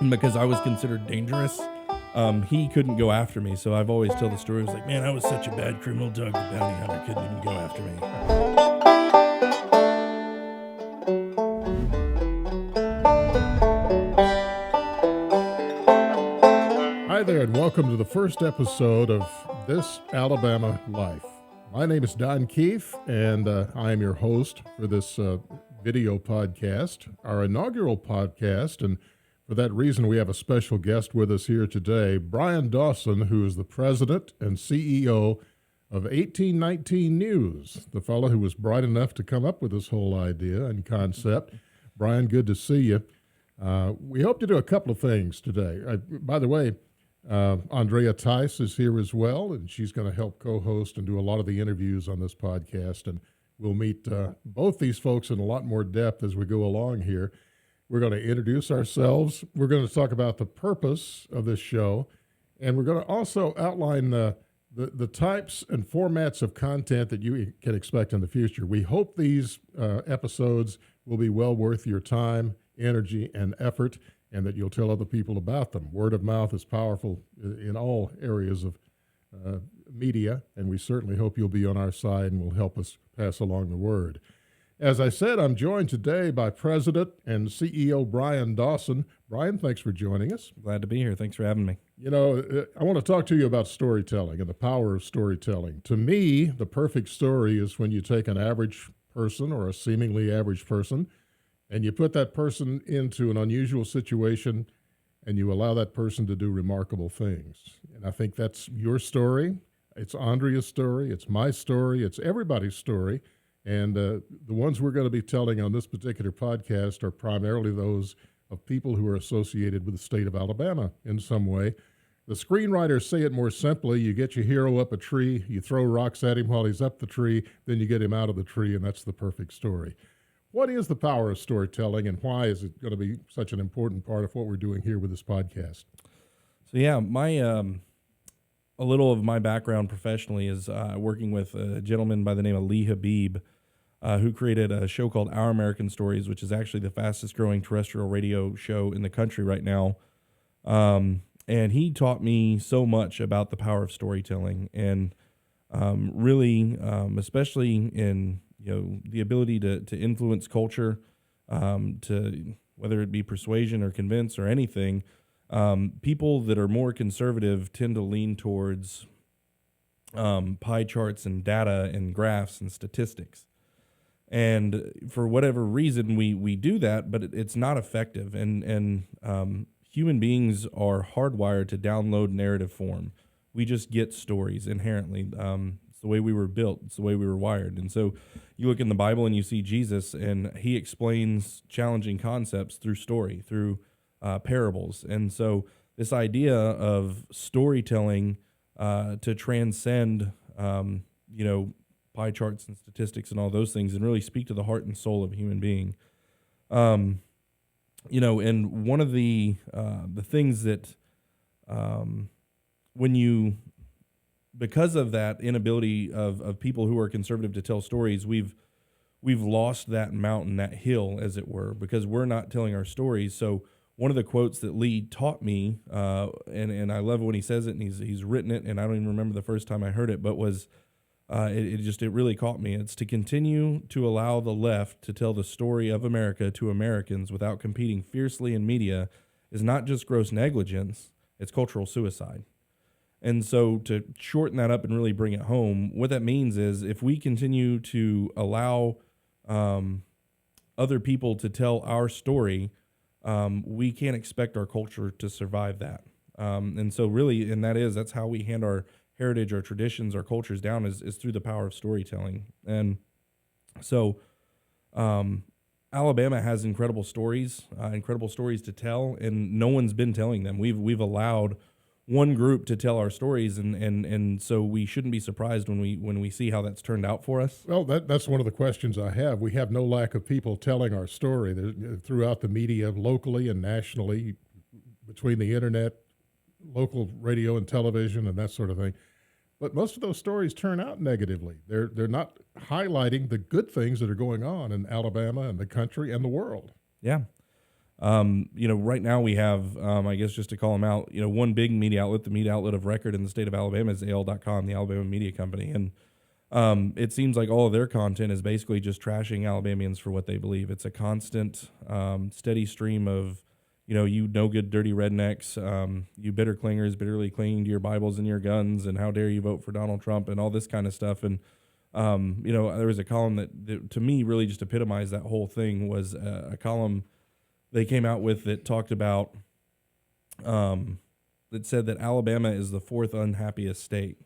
And because I was considered dangerous, he couldn't go after me. So I've always told the story. I was like, man, I was such a bad criminal, Doug the bounty hunter couldn't even go after me. Hi there, and welcome to the first episode of This Alabama Life. My name is Don Keefe, and I am your host for this video podcast, our inaugural podcast, and for that reason, we have a special guest with us here today, Bryan Dawson, who is the president and CEO of 1819 News, the fellow who was bright enough to come up with this whole idea and concept. Bryan, good to see you. We hope to do a couple of things today. By the way, Andrea Tice is here as well, and she's going to help co-host and do a lot of the interviews on this podcast. And we'll meet both these folks in a lot more depth as we go along here. We're going to introduce ourselves. We're going to talk about the purpose of this show, and we're going to also outline the types and formats of content that you can expect in the future. We hope these episodes will be well worth your time, energy, and effort, and that you'll tell other people about them. Word of mouth is powerful in all areas of media, and we certainly hope you'll be on our side and will help us pass along the word. As I said, I'm joined today by President and CEO Bryan Dawson. Bryan, thanks for joining us. Glad to be here. Thanks for having me. You know, I want to talk to you about storytelling and the power of storytelling. To me, the perfect story is when you take an average person or a seemingly average person and you put that person into an unusual situation and you allow that person to do remarkable things. And I think that's your story. It's Andrea's story. It's my story. It's everybody's story. And the ones we're going to be telling on this particular podcast are primarily those of people who are associated with the state of Alabama in some way. The screenwriters say it more simply. You get your hero up a tree, you throw rocks at him while he's up the tree, then you get him out of the tree, and that's the perfect story. What is the power of storytelling, and why is it going to be such an important part of what we're doing here with this podcast? So yeah, my a little of my background professionally is working with a gentleman by the name of Lee Habib, who created a show called Our American Stories, which is actually the fastest growing terrestrial radio show in the country right now. And he taught me so much about the power of storytelling, and really, especially in the ability to influence culture, to whether it be persuasion or convince or anything. People that are more conservative tend to lean towards pie charts and data and graphs and statistics. And for whatever reason, we do that, but it's not effective. And human beings are hardwired to download narrative form. We just get stories inherently. It's the way we were built. It's the way we were wired. And so you look in the Bible and you see Jesus, and he explains challenging concepts through story, through parables. And so this idea of storytelling to transcend, pie charts and statistics and all those things, and really speak to the heart and soul of a human being. And one of the things that because of that inability of people who are conservative to tell stories, we've lost that mountain, that hill, as it were, because we're not telling our stories. So one of the quotes that Lee taught me, and I love when he says it, and he's written it, and I don't even remember the first time I heard it, but was it really caught me. It's to continue to allow the left to tell the story of America to Americans without competing fiercely in media is not just gross negligence, it's cultural suicide. And so to shorten that up and really bring it home, what that means is if we continue to allow other people to tell our story, we can't expect our culture to survive that. And so really, and that's how we hand our heritage, our traditions, our cultures down is through the power of storytelling. And so Alabama has incredible stories to tell, and no one's been telling them. We've allowed one group to tell our stories, and so we shouldn't be surprised when we see how that's turned out for us. Well, that's one of the questions I have. We have no lack of people telling our story throughout the media, locally and nationally, between the internet, local radio and television, and that sort of thing. But most of those stories turn out negatively. They're not highlighting the good things that are going on in Alabama and the country and the world. Yeah. Right now we have, I guess just to call them out, one big media outlet, the media outlet of record in the state of Alabama is AL.com, the Alabama Media Company. And it seems like all of their content is basically just trashing Alabamians for what they believe. It's a constant, steady stream of, no good, dirty rednecks, you bitter clingers, bitterly clinging to your Bibles and your guns, and how dare you vote for Donald Trump and all this kind of stuff. And, there was a column that to me really just epitomized that whole thing. Was a column they came out with that talked about, that said that Alabama is the fourth unhappiest state.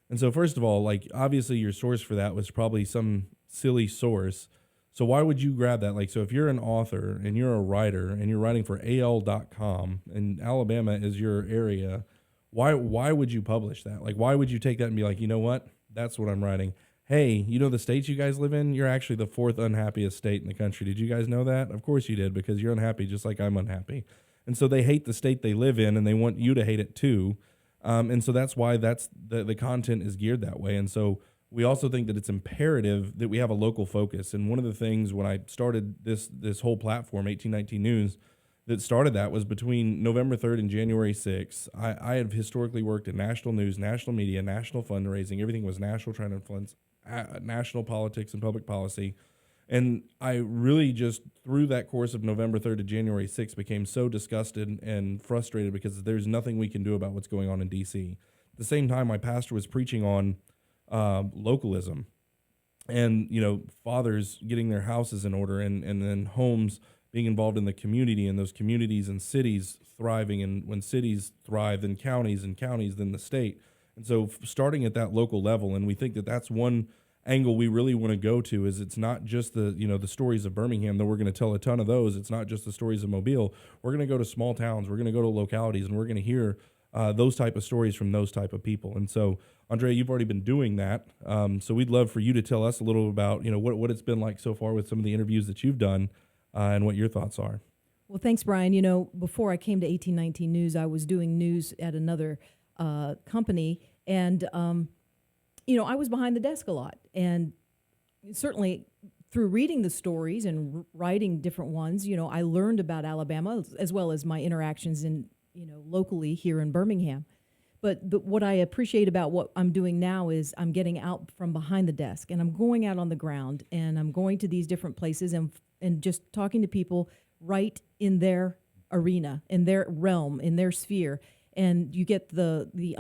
And so first of all, like, obviously your source for that was probably some silly source. So why would you grab that? Like, so if you're an author and you're a writer and you're writing for AL.com and Alabama is your area, why would you publish that? Like, why would you take that and be like, you know what? That's what I'm writing. Hey, the states you guys live in, you're actually the fourth unhappiest state in the country. Did you guys know that? Of course you did, because you're unhappy just like I'm unhappy. And so they hate the state they live in, and they want you to hate it too. And so that's why the content is geared that way. And so we also think that it's imperative that we have a local focus. And one of the things when I started this whole platform, 1819 News, that started that was between November 3rd and January 6th. I have historically worked in national news, national media, national fundraising. Everything was national, trying to influence national politics and public policy. And I really just, through that course of November 3rd to January 6th, became so disgusted and frustrated because there's nothing we can do about what's going on in D.C. At the same time, my pastor was preaching on localism and, fathers getting their houses in order and then homes being involved in the community, and those communities and cities thriving. And when cities thrive, then counties, and counties, then the state. And so starting at that local level, and we think that that's one angle we really want to go to, is it's not just the stories of Birmingham, though we're going to tell a ton of those. It's not just the stories of Mobile. We're going to go to small towns. We're going to go to localities, and we're going to hear those type of stories from those type of people. And so, Andrea, you've already been doing that. So we'd love for you to tell us a little about, what it's been like so far with some of the interviews that you've done and what your thoughts are. Well, thanks, Brian. Before I came to 1819 News, I was doing news at another company, and I was behind the desk a lot. And certainly through reading the stories and writing different ones, I learned about Alabama as well as my interactions in locally here in Birmingham. But what I appreciate about what I'm doing now is I'm getting out from behind the desk, and I'm going out on the ground, and I'm going to these different places and just talking to people right in their arena, in their realm, in their sphere. And you get the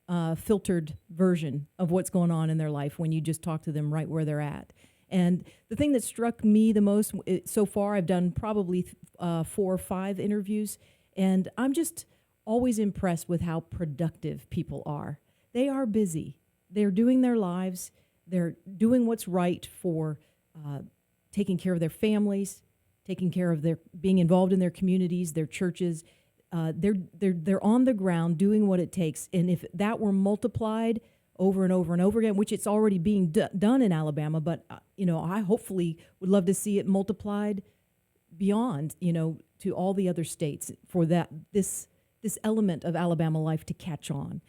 unfiltered version of what's going on in their life when you just talk to them right where they're at. And the thing that struck me the most so far, I've done probably 4 or 5 interviews, and I'm just always impressed with how productive people are. They are busy. They're doing their lives. They're doing what's right for taking care of their families, taking care of their being involved in their communities, their churches. They're on the ground doing what it takes. And if that were multiplied over and over and over again, which it's already being done in Alabama, but I hopefully would love to see it multiplied beyond, to all the other states for this element of Alabama life to catch on.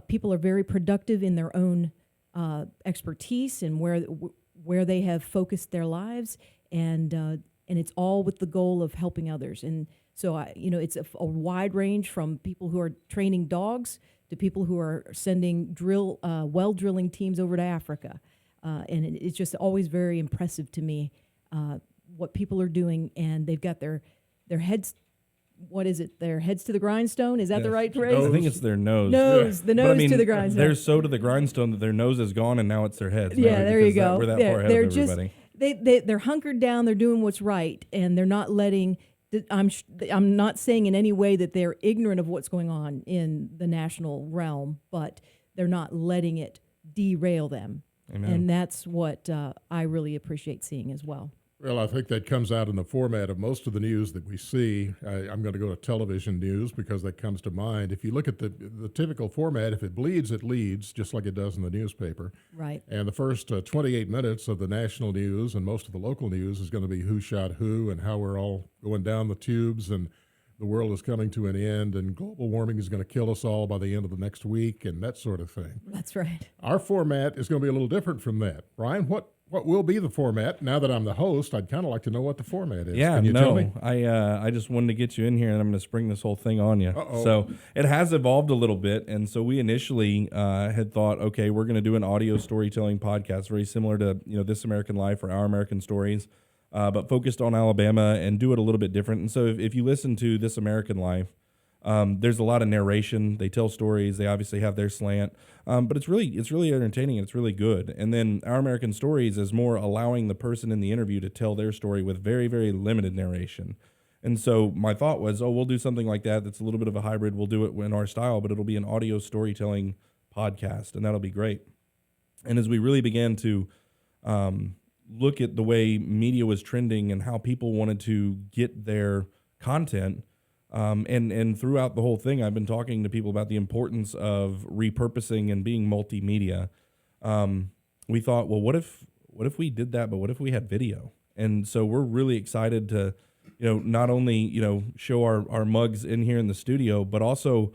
People are very productive in their own expertise and where they have focused their lives, and it's all with the goal of helping others. And so, it's a wide range from people who are training dogs to people who are sending well drilling teams over to Africa. And it's just always very impressive to me what people are doing, and they've got their heads. What is it? Their heads to the grindstone? Is that the right phrase? I think it's their nose. The nose to the grindstone. They're so to the grindstone that their nose is gone, and now it's their heads. Yeah, there you go. We're that far ahead of everybody. They're hunkered down. They're doing what's right, and they're not letting. I'm not saying in any way that they're ignorant of what's going on in the national realm, but they're not letting it derail them. Amen. And that's what I really appreciate seeing as well. Well, I think that comes out in the format of most of the news that we see. I'm going to go to television news because that comes to mind. If you look at the typical format, if it bleeds, it leads, just like it does in the newspaper. Right. And the first 28 minutes of the national news and most of the local news is going to be who shot who and how we're all going down the tubes and the world is coming to an end and global warming is going to kill us all by the end of the next week and that sort of thing. That's right. Our format is going to be a little different from that. Brian, what will be the format? Now that I'm the host, I'd kind of like to know what the format is. Yeah, Can you tell me? I just wanted to get you in here, and I'm going to spring this whole thing on you. Uh-oh. So it has evolved a little bit, and so we initially had thought, okay, we're going to do an audio storytelling podcast, very similar to This American Life or Our American Stories, but focused on Alabama and do it a little bit different. And so if you listen to This American Life, there's a lot of narration. They tell stories. They obviously have their slant, but it's really entertaining and it's really good. And then Our American Stories is more allowing the person in the interview to tell their story with very, very limited narration. And so my thought was, we'll do something like that. That's a little bit of a hybrid. We'll do it in our style, but it'll be an audio storytelling podcast, and that'll be great. And as we really began to look at the way media was trending and how people wanted to get their content. And throughout the whole thing, I've been talking to people about the importance of repurposing and being multimedia. We thought, well, what if we did that, but what if we had video? And so we're really excited to, not only, show our mugs in here in the studio, but also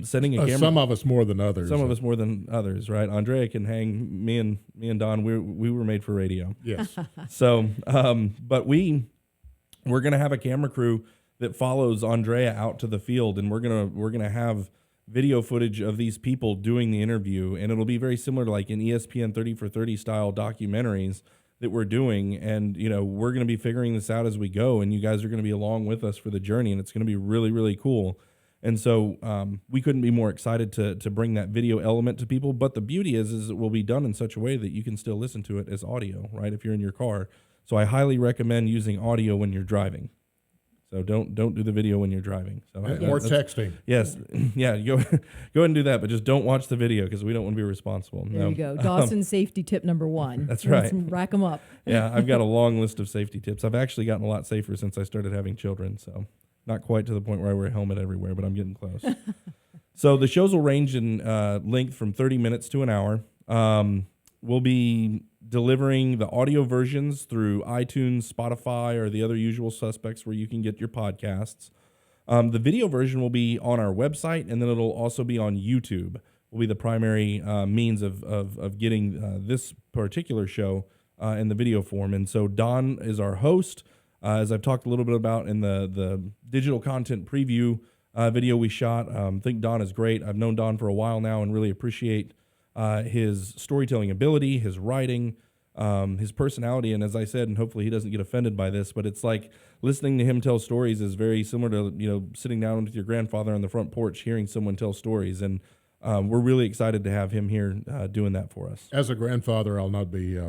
sending a camera. Some of us more than others. Some of us more than others, right? Andrea can hang. Me and Don, we were made for radio. Yes. So, but we're gonna have a camera crew that follows Andrea out to the field, and we're gonna have video footage of these people doing the interview, and it'll be very similar to like an ESPN 30 for 30 style documentaries that we're doing, and we're gonna be figuring this out as we go, and you guys are gonna be along with us for the journey, and it's gonna be really, really cool. And so we couldn't be more excited to bring that video element to people. But the beauty is it will be done in such a way that you can still listen to it as audio, right? If you're in your car. So I highly recommend using audio when you're driving. So don't do the video when you're driving. So Or texting. Yes, yeah. Go ahead and do that, but just don't watch the video because we don't want to be responsible. There you go. Dawson safety tip number 1. That's right. Let's rack them up. Yeah, I've got a long list of safety tips. I've actually gotten a lot safer since I started having children. So not quite to the point where I wear a helmet everywhere, but I'm getting close. So the shows will range in length from 30 minutes to an hour. We'll be delivering the audio versions through iTunes, Spotify, or the other usual suspects where you can get your podcasts. The video version will be on our website, and then it'll also be on YouTube. Will be the primary means of getting this particular show in the video form. And so Don is our host. As I've talked a little bit about in the digital content preview video we shot, I think Don is great. I've known Don for a while now and really appreciate his storytelling ability, his writing, his personality. And as I said, and hopefully he doesn't get offended by this, but it's like listening to him tell stories is very similar to, sitting down with your grandfather on the front porch, hearing someone tell stories. And we're really excited to have him here doing that for us. As a grandfather, I'll not be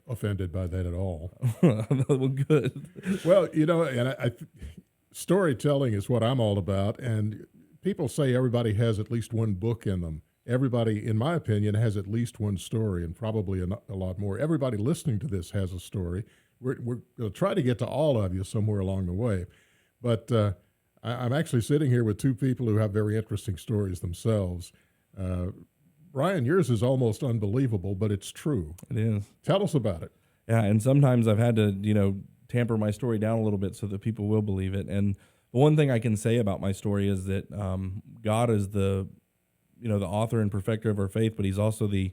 offended by that at all. Well, good. Well, and storytelling is what I'm all about. And people say everybody has at least one book in them. Everybody, in my opinion, has at least one story, and probably a lot more. Everybody listening to this has a story. We're going to try to get to all of you somewhere along the way. But I'm actually sitting here with two people who have very interesting stories themselves. Brian, yours is almost unbelievable, but it's true. It is. Tell us about it. Yeah, and sometimes I've had to, tamper my story down a little bit so that people will believe it. And the one thing I can say about my story is that God is the author and perfecter of our faith, but he's also the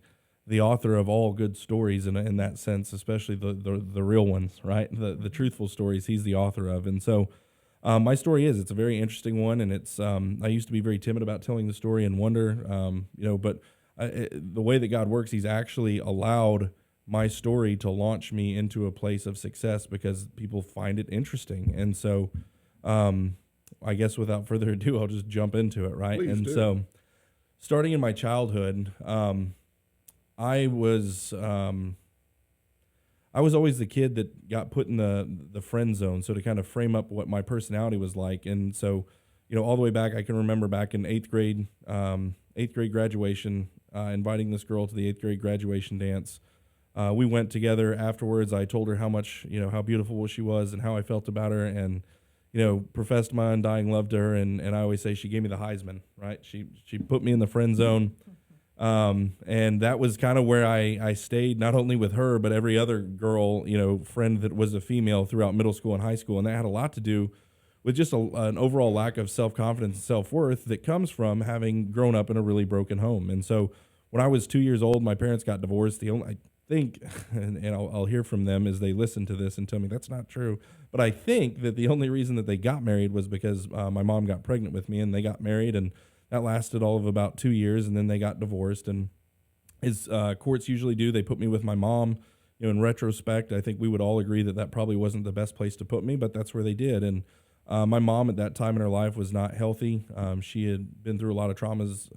author of all good stories in that sense, especially the real ones, right? The truthful stories he's the author of. And so my story it's a very interesting one, and it's I used to be very timid about telling the story and wonder, but the way that God works, he's actually allowed my story to launch me into a place of success because people find it interesting. And so I guess without further ado, I'll just jump into it, right? Please do. So starting in my childhood, I was always the kid that got put in the friend zone. So to kind of frame up what my personality was like. And so, all the way back, I can remember back in eighth grade graduation, inviting this girl to the 8th grade graduation dance. We went together afterwards. I told her how much, how beautiful she was and how I felt about her, and, professed my undying love to her. And I always say she gave me the Heisman, right? She put me in the friend zone. And that was kind of where I stayed, not only with her, but every other girl, friend that was a female throughout middle school and high school. And that had a lot to do with just an overall lack of self-confidence and self-worth that comes from having grown up in a really broken home. And so when I was 2 years old, my parents got divorced. I think, and I'll hear from them as they listen to this and tell me that's not true, but I think that the only reason that they got married was because my mom got pregnant with me, and they got married, and that lasted all of about 2 years, and then they got divorced. And as courts usually do, they put me with my mom. In retrospect, I think we would all agree that that probably wasn't the best place to put me, but that's where they did. And my mom at that time in her life was not healthy. She had been through a lot of traumas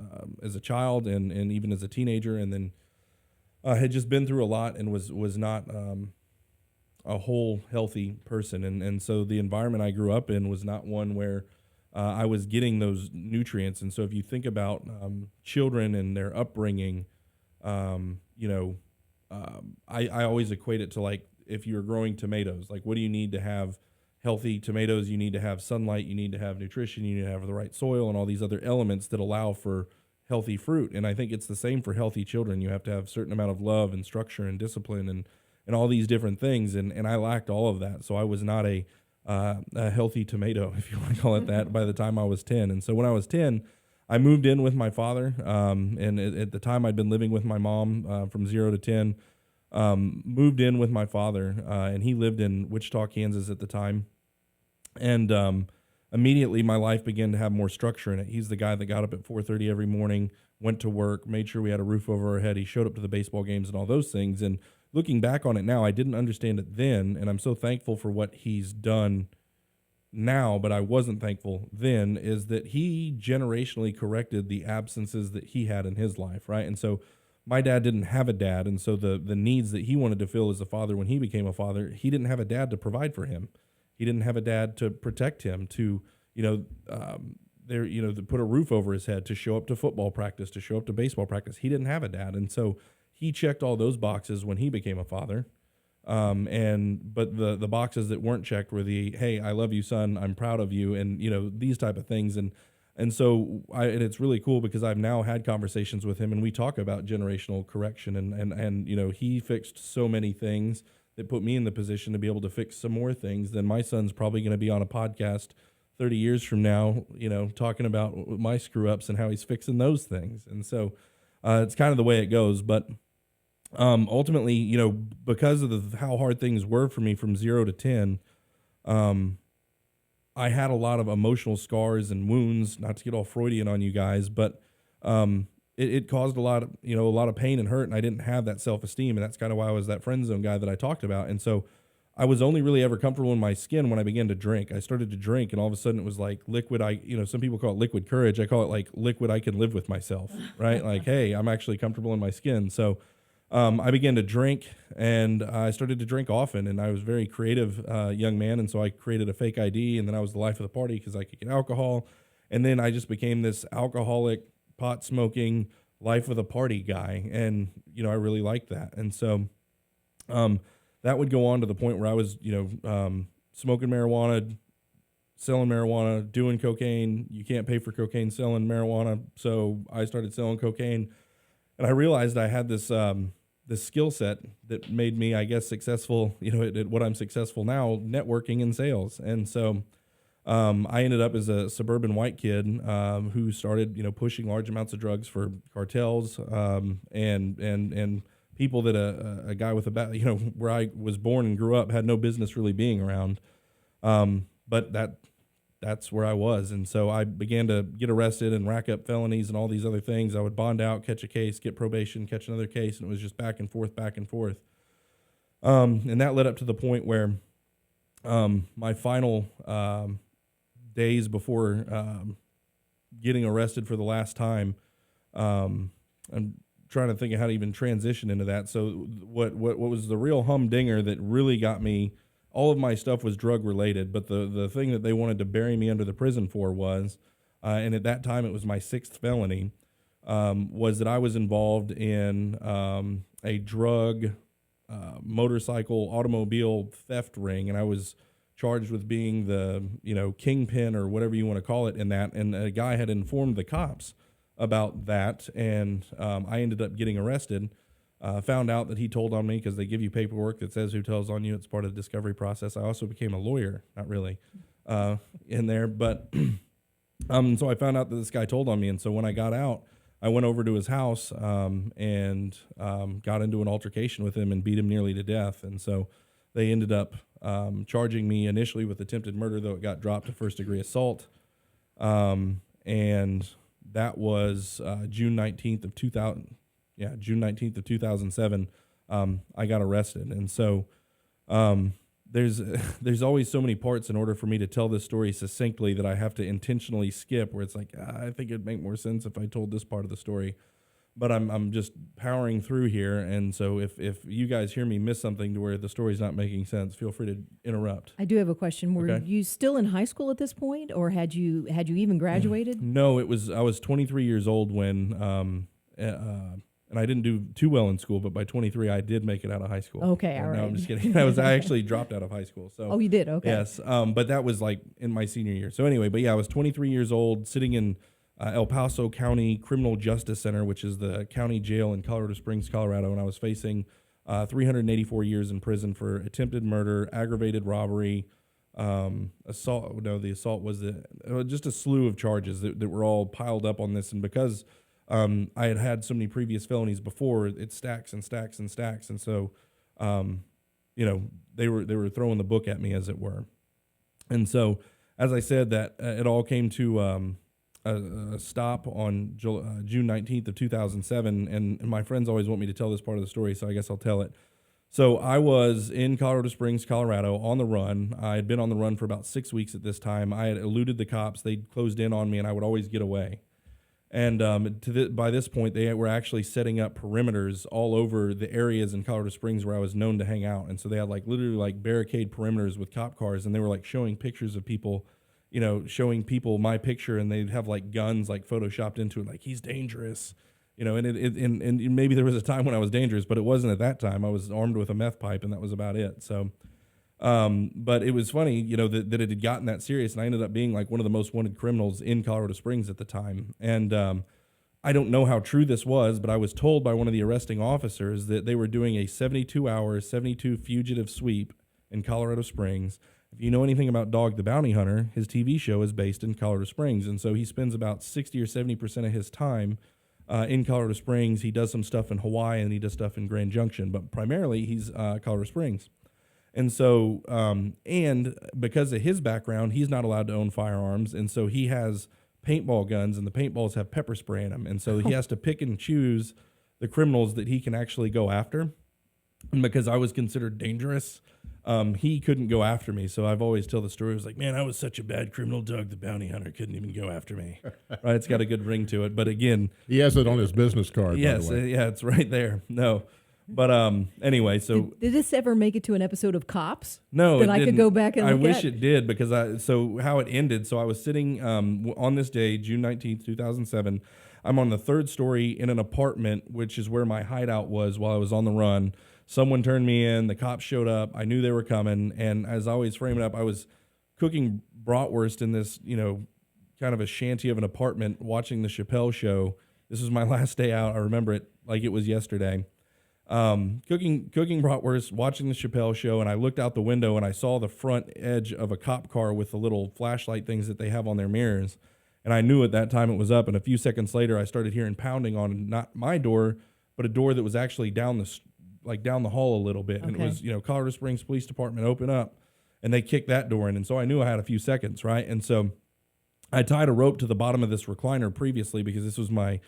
as a child and even as a teenager, and then had just been through a lot and was not a whole healthy person. And so the environment I grew up in was not one where I was getting those nutrients. And so if you think about children and their upbringing, I always equate it to like if you're growing tomatoes, like what do you need to have healthy tomatoes? You need to have sunlight, you need to have nutrition, you need to have the right soil and all these other elements that allow for healthy fruit. And I think it's the same for healthy children. You have to have a certain amount of love and structure and discipline and all these different things. And I lacked all of that. So I was not a healthy tomato, if you want to call it that, by the time I was 10. And so when I was 10, I moved in with my father, and at the time I'd been living with my mom from 0 to 10, moved in with my father, and he lived in Wichita, Kansas at the time. And immediately my life began to have more structure in it. He's the guy that got up at 4:30 every morning, went to work, made sure we had a roof over our head. He showed up to the baseball games and all those things. And looking back on it now, I didn't understand it then, and I'm so thankful for what he's done now, but I wasn't thankful then, is that he generationally corrected the absences that he had in his life, right? And so my dad didn't have a dad, and so the needs that he wanted to fill as a father when he became a father, he didn't have a dad to provide for him. He didn't have a dad to protect him, to, to put a roof over his head, to show up to football practice, to show up to baseball practice. He didn't have a dad, and so he checked all those boxes when he became a father. But the boxes that weren't checked were the, hey, I love you, son, I'm proud of you, and these type of things. And so it's really cool because I've now had conversations with him, and we talk about generational correction, and he fixed so many things that put me in the position to be able to fix some more things. Then my son's probably going to be on a podcast 30 years from now, talking about my screw ups and how he's fixing those things. And so it's kind of the way it goes, but ultimately, because of how hard things were for me from 0 to 10, I had a lot of emotional scars and wounds, not to get all Freudian on you guys, but it caused a lot of pain and hurt, and I didn't have that self-esteem, and that's kind of why I was that friend zone guy that I talked about. And so I was only really ever comfortable in my skin when I began to drink. I started to drink, and all of a sudden it was like liquid. Some people call it liquid courage. I call it like liquid I can live with myself, right? Like, hey, I'm actually comfortable in my skin. So I began to drink, and I started to drink often, and I was a very creative young man, and so I created a fake ID, and then I was the life of the party because I could get alcohol, and then I just became this alcoholic, pot-smoking, life of the party guy, and, I really liked that. And so that would go on to the point where I was, smoking marijuana, selling marijuana, doing cocaine. You can't pay for cocaine selling marijuana, so I started selling cocaine, and I realized I had this this skill set that made me, I guess, successful, at what I'm successful now, networking and sales. And so I ended up as a suburban white kid who started, pushing large amounts of drugs for cartels and people that a guy with where I was born and grew up had no business really being around. But that's where I was. And so I began to get arrested and rack up felonies and all these other things. I would bond out, catch a case, get probation, catch another case, and it was just back and forth, back and forth. And that led up to the point where my final days before getting arrested for the last time, I'm trying to think of how to even transition into that. So what was the real humdinger that really got me? All of my stuff was drug related, but the thing that they wanted to bury me under the prison for was, and at that time it was my 6th felony, was that I was involved in a drug, motorcycle, automobile theft ring, and I was charged with being the kingpin or whatever you want to call it in that. And a guy had informed the cops about that, and I ended up getting arrested. Found out that he told on me because they give you paperwork that says who tells on you. It's part of the discovery process. I also became a lawyer, not really. in there. But so I found out that this guy told on me, and so when I got out, I went over to his house and got into an altercation with him and beat him nearly to death. And so they ended up charging me initially with attempted murder, though it got dropped to first-degree assault. And that was June 19th of 2000. Yeah, June 19th of 2007. I got arrested, and so there's always so many parts in order for me to tell this story succinctly that I have to intentionally skip. Where it's like I think it'd make more sense if I told this part of the story. But I'm just powering through here, and so if you guys hear me miss something to where the story's not making sense, feel free to interrupt. I do have a question. Were Okay. you still in high school at this point, or had you even graduated? No, I was 23 years old when and I didn't do too well in school, but by 23 I did make it out of high school. Okay, all No, right. I'm just kidding. I actually dropped out of high school. So Oh, you did? Okay. yes, but that was like in my senior year. So anyway, but yeah, I was 23 years old, sitting in El Paso County Criminal Justice Center, which is the county jail in Colorado Springs, Colorado, and I was facing 384 years in prison for attempted murder, aggravated robbery, assault. No, the assault was just a slew of charges that were all piled up on this, and because I had so many previous felonies before, it stacks and stacks and stacks, and so they were throwing the book at me, as it were. And so, as I said, that it all came to a stop on June 19th of 2007, and my friends always want me to tell this part of the story, so I guess I'll tell it. So I was in Colorado Springs, Colorado, on the run. I had been on the run for about 6 weeks at this time. I had eluded the cops. They'd closed in on me, and I would always get away. And by this point, they were actually setting up perimeters all over the areas in Colorado Springs where I was known to hang out. And so they had literally barricade perimeters with cop cars, and they were showing pictures of people, showing people my picture, and they'd have guns photoshopped into it, he's dangerous, and maybe there was a time when I was dangerous, but it wasn't at that time. I was armed with a meth pipe, and that was about it. So, but it was funny, that it had gotten that serious, and I ended up being one of the most wanted criminals in Colorado Springs at the time. And I don't know how true this was, but I was told by one of the arresting officers that they were doing a 72-hour, 72 fugitive sweep in Colorado Springs. If you know anything about Dog the Bounty Hunter, his TV show is based in Colorado Springs, and so he spends about 60 or 70% of his time in Colorado Springs. He does some stuff in Hawaii, and he does stuff in Grand Junction, but primarily he's Colorado Springs. And so, and because of his background, he's not allowed to own firearms, and so he has paintball guns, and the paintballs have pepper spray in them, and so he has to pick and choose the criminals that he can actually go after. And because I was considered dangerous, he couldn't go after me. So I've always tell the story. I was like, man, I was such a bad criminal. Doug the Bounty Hunter couldn't even go after me. Right? It's got a good ring to it. But again, He has it on his business card, yes, by the way. yeah, it's right there. No. But anyway, so Did this ever make it to an episode of Cops? no, that it I could didn't. go back and I look wish at? it did, because so how it ended. So I was sitting on this day, June 19th, 2007. I'm on the third story in an apartment, which is where my hideout was while I was on the run. Someone turned me in. The cops showed up. I knew they were coming, and as I always frame it up, I was cooking bratwurst in this, kind of a shanty of an apartment, watching the Chappelle show. This was my last day out. I remember it like it was yesterday. Cooking bratwurst, watching the Chappelle show, and I looked out the window and I saw the front edge of a cop car with the little flashlight things that they have on their mirrors. And I knew at that time it was up. And a few seconds later, I started hearing pounding on not my door, but a door that was actually down the hall a little bit. And Okay. it was, Colorado Springs Police Department, open up. And they kicked that door in. And so I knew I had a few seconds, right? And so I tied a rope to the bottom of this recliner previously, because this was my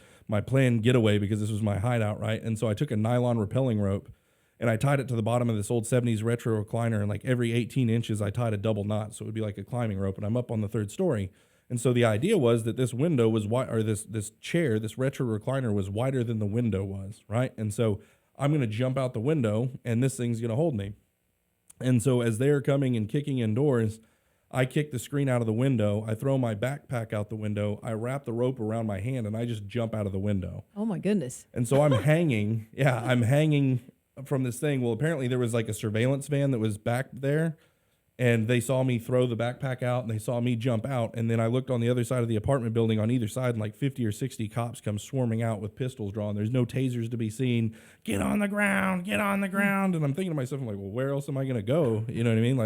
planned getaway, because this was my hideout, right? And so I took a nylon rappelling rope and I tied it to the bottom of this old 70s retro recliner, and every 18 inches I tied a double knot, so it would be like a climbing rope, and I'm up on the third story. And so the idea was that this window was wide, or this chair, this retro recliner was wider than the window was, right? And so I'm going to jump out the window and this thing's going to hold me. And so as they're coming and kicking indoors, I kick the screen out of the window. I throw my backpack out the window. I wrap the rope around my hand, and I just jump out of the window. Oh my goodness. And so I'm hanging. Yeah, I'm hanging from this thing. Well, apparently there was a surveillance van that was back there, and they saw me throw the backpack out, and they saw me jump out. And then I looked on the other side of the apartment building on either side, and 50 or 60 cops come swarming out with pistols drawn. There's no tasers to be seen. Get on the ground, get on the ground. And I'm thinking to myself, I'm like, well, where else am I going to go? You know what I mean?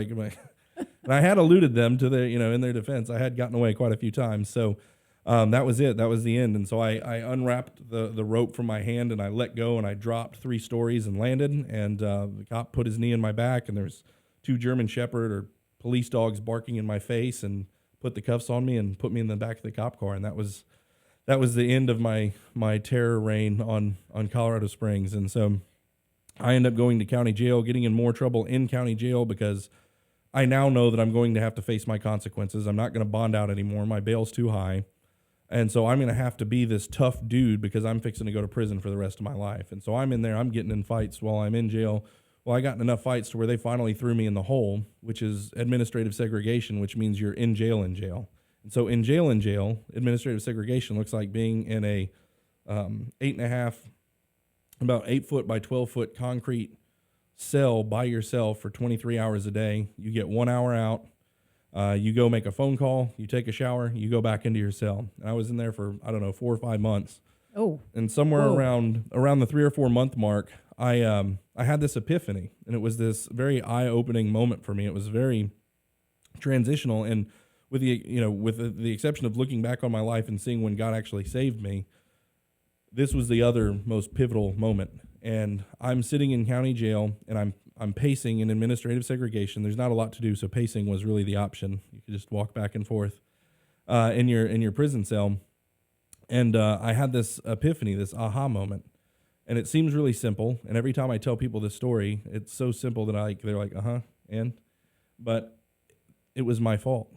And I had eluded them to their, in their defense. I had gotten away quite a few times. So that was it. That was the end. And so I unwrapped the rope from my hand and I let go and I dropped 3 stories and landed. And the cop put his knee in my back and there's 2 German Shepherd or police dogs barking in my face and put the cuffs on me and put me in the back of the cop car. And that was the end of my terror reign on Colorado Springs. And so I ended up going to county jail, getting in more trouble in county jail because I now know that I'm going to have to face my consequences. I'm not going to bond out anymore. My bail's too high. And so I'm going to have to be this tough dude because I'm fixing to go to prison for the rest of my life. And so I'm in there, I'm getting in fights while I'm in jail. Well, I got in enough fights to where they finally threw me in the hole, which is administrative segregation, which means you're in jail. And so in jail, administrative segregation looks like being in a 8.5, about 8 foot by 12 foot concrete cell by yourself for 23 hours a day. You get 1 hour out. You go make a phone call. You take a shower. You go back into your cell. And I was in there for 4 or 5 months. Oh. And somewhere around the 3 or 4 month mark, I had this epiphany, and it was this very eye-opening moment for me. It was very transitional, and with the exception of looking back on my life and seeing when God actually saved me, this was the other most pivotal moment. And I'm sitting in county jail, and I'm pacing in administrative segregation. There's not a lot to do, so pacing was really the option. You could just walk back and forth in your prison cell. And I had this epiphany, this aha moment. And it seems really simple. And every time I tell people this story, it's so simple that they're like, but it was my fault.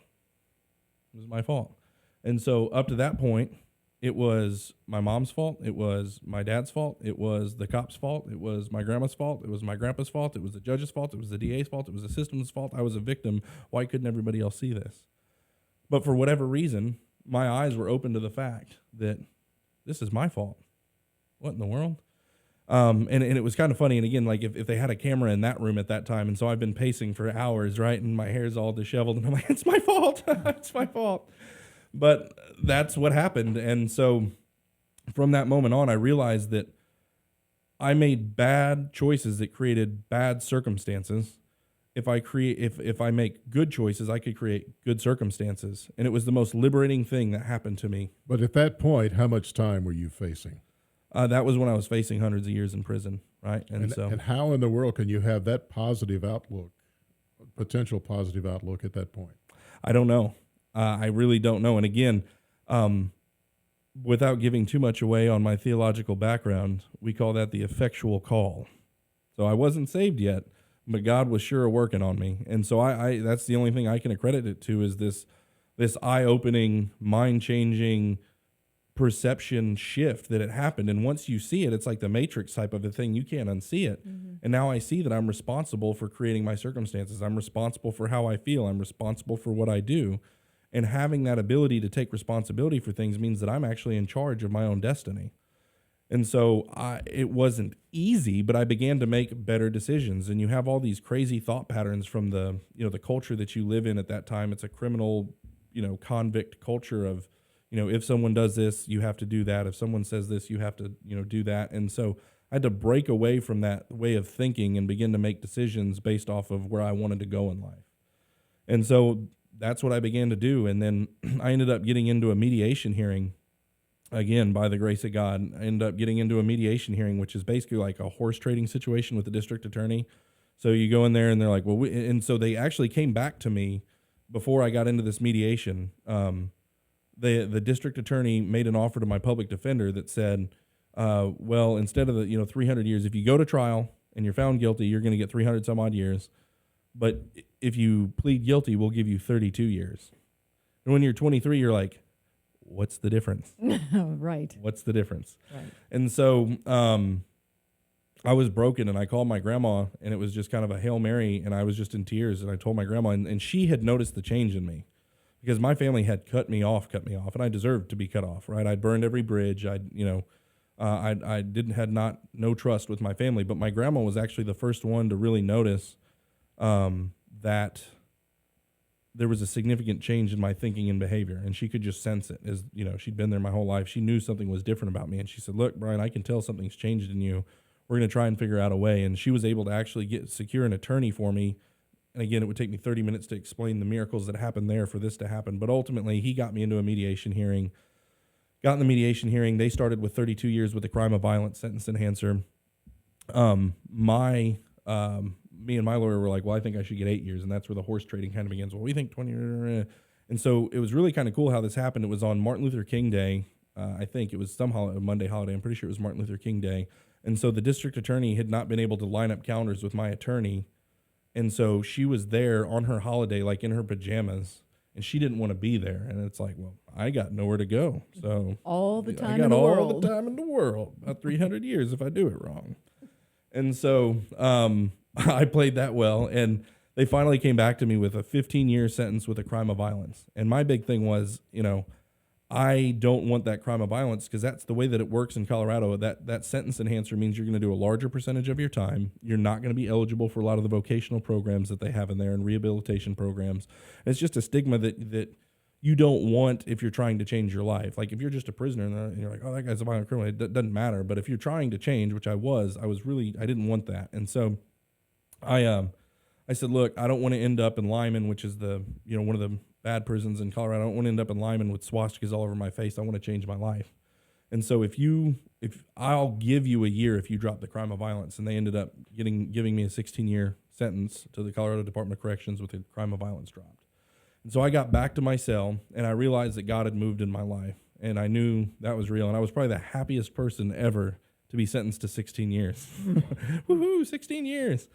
It was my fault. And so up to that point, it was my mom's fault. It was my dad's fault. It was the cop's fault. It was my grandma's fault. It was my grandpa's fault. It was the judge's fault. It was the DA's fault. It was the system's fault. I was a victim. Why couldn't everybody else see this? But for whatever reason, my eyes were open to the fact that this is my fault. What in the world? And it was kind of funny. And again, like if they had a camera in that room at that time, and so I've been pacing for hours, right? And my hair's all disheveled, and I'm like, it's my fault. It's my fault. But that's what happened. And so from that moment on, I realized that I made bad choices that created bad circumstances. If I make good choices, I could create good circumstances. And it was the most liberating thing that happened to me. But at that point, how much time were you facing? That was when I was facing hundreds of years in prison, right? And how in the world can you have that positive outlook, potential positive outlook at that point? I don't know. I really don't know. And again, without giving too much away on my theological background, we call that the effectual call. So I wasn't saved yet, but God was sure working on me. And so I that's the only thing I can accredit it to is this eye-opening, mind-changing perception shift that had happened. And once you see it, it's like the Matrix type of a thing. You can't unsee it. Mm-hmm. And now I see that I'm responsible for creating my circumstances. I'm responsible for how I feel. I'm responsible for what I do. And having that ability to take responsibility for things means that I'm actually in charge of my own destiny. And so it wasn't easy, but I began to make better decisions. And you have all these crazy thought patterns from the culture that you live in at that time. It's a criminal, convict culture of, if someone does this, you have to do that. If someone says this, you have to, do that. And so I had to break away from that way of thinking and begin to make decisions based off of where I wanted to go in life. And so that's what I began to do. And then I ended up getting into a mediation hearing. Again, by the grace of God, I ended up getting into a mediation hearing, which is basically like a horse trading situation with the district attorney. So you go in there and they're like, and so they actually came back to me before I got into this mediation. The district attorney made an offer to my public defender that said, well, instead of the 300 years, if you go to trial and you're found guilty, you're going to get 300 some odd years. But if you plead guilty, we'll give you 32 years. And when you're 23, you're like, what's the difference? Right. What's the difference? Right. And so I was broken, and I called my grandma, and it was just kind of a Hail Mary, and I was just in tears, and I told my grandma, and she had noticed the change in me because my family had cut me off, and I deserved to be cut off, right? I'd burned every bridge. I had no trust with my family, but my grandma was actually the first one to really notice that there was a significant change in my thinking and behavior, and she could just sense it. As she'd been there my whole life. She knew something was different about me, and she said, "Look, Bryan, I can tell something's changed in you. We're going to try and figure out a way." And she was able to actually secure an attorney for me And again, it would take me 30 minutes to explain the miracles that happened there for this to happen. But ultimately, he got me into a mediation hearing. Got in the mediation hearing. They started with 32 years with a crime of violence sentence enhancer. Me and my lawyer were like, well, I think I should get 8 years. And that's where the horse trading kind of begins. Well, we think 20. And so it was really kind of cool how this happened. It was on Martin Luther King Day. I think it was somehow a Monday holiday. I'm pretty sure it was Martin Luther King Day. And so the district attorney had not been able to line up calendars with my attorney. And so she was there on her holiday, like in her pajamas, and she didn't want to be there. And it's like, well, I got nowhere to go. So all the time I got in the all world. the time in the world, about 300 years if I do it wrong. And so I played that well. And they finally came back to me with a 15-year sentence with a crime of violence. And my big thing was, I don't want that crime of violence because that's the way that it works in Colorado. That sentence enhancer means you're going to do a larger percentage of your time. You're not going to be eligible for a lot of the vocational programs that they have in there and rehabilitation programs. And it's just a stigma that you don't want if you're trying to change your life. Like if you're just a prisoner and you're like, oh, that guy's a violent criminal, it doesn't matter. But if you're trying to change, which I didn't want that. And so I said, look, I don't want to end up in Lyman, which is one of the bad prisons in Colorado. I don't want to end up in Lyman with swastikas all over my face. I want to change my life. And so if I'll give you a year if you drop the crime of violence. And they ended up giving me a 16-year sentence to the Colorado Department of Corrections with the crime of violence dropped. And so I got back to my cell and I realized that God had moved in my life and I knew that was real. And I was probably the happiest person ever to be sentenced to 16 years. Woohoo, 16 years.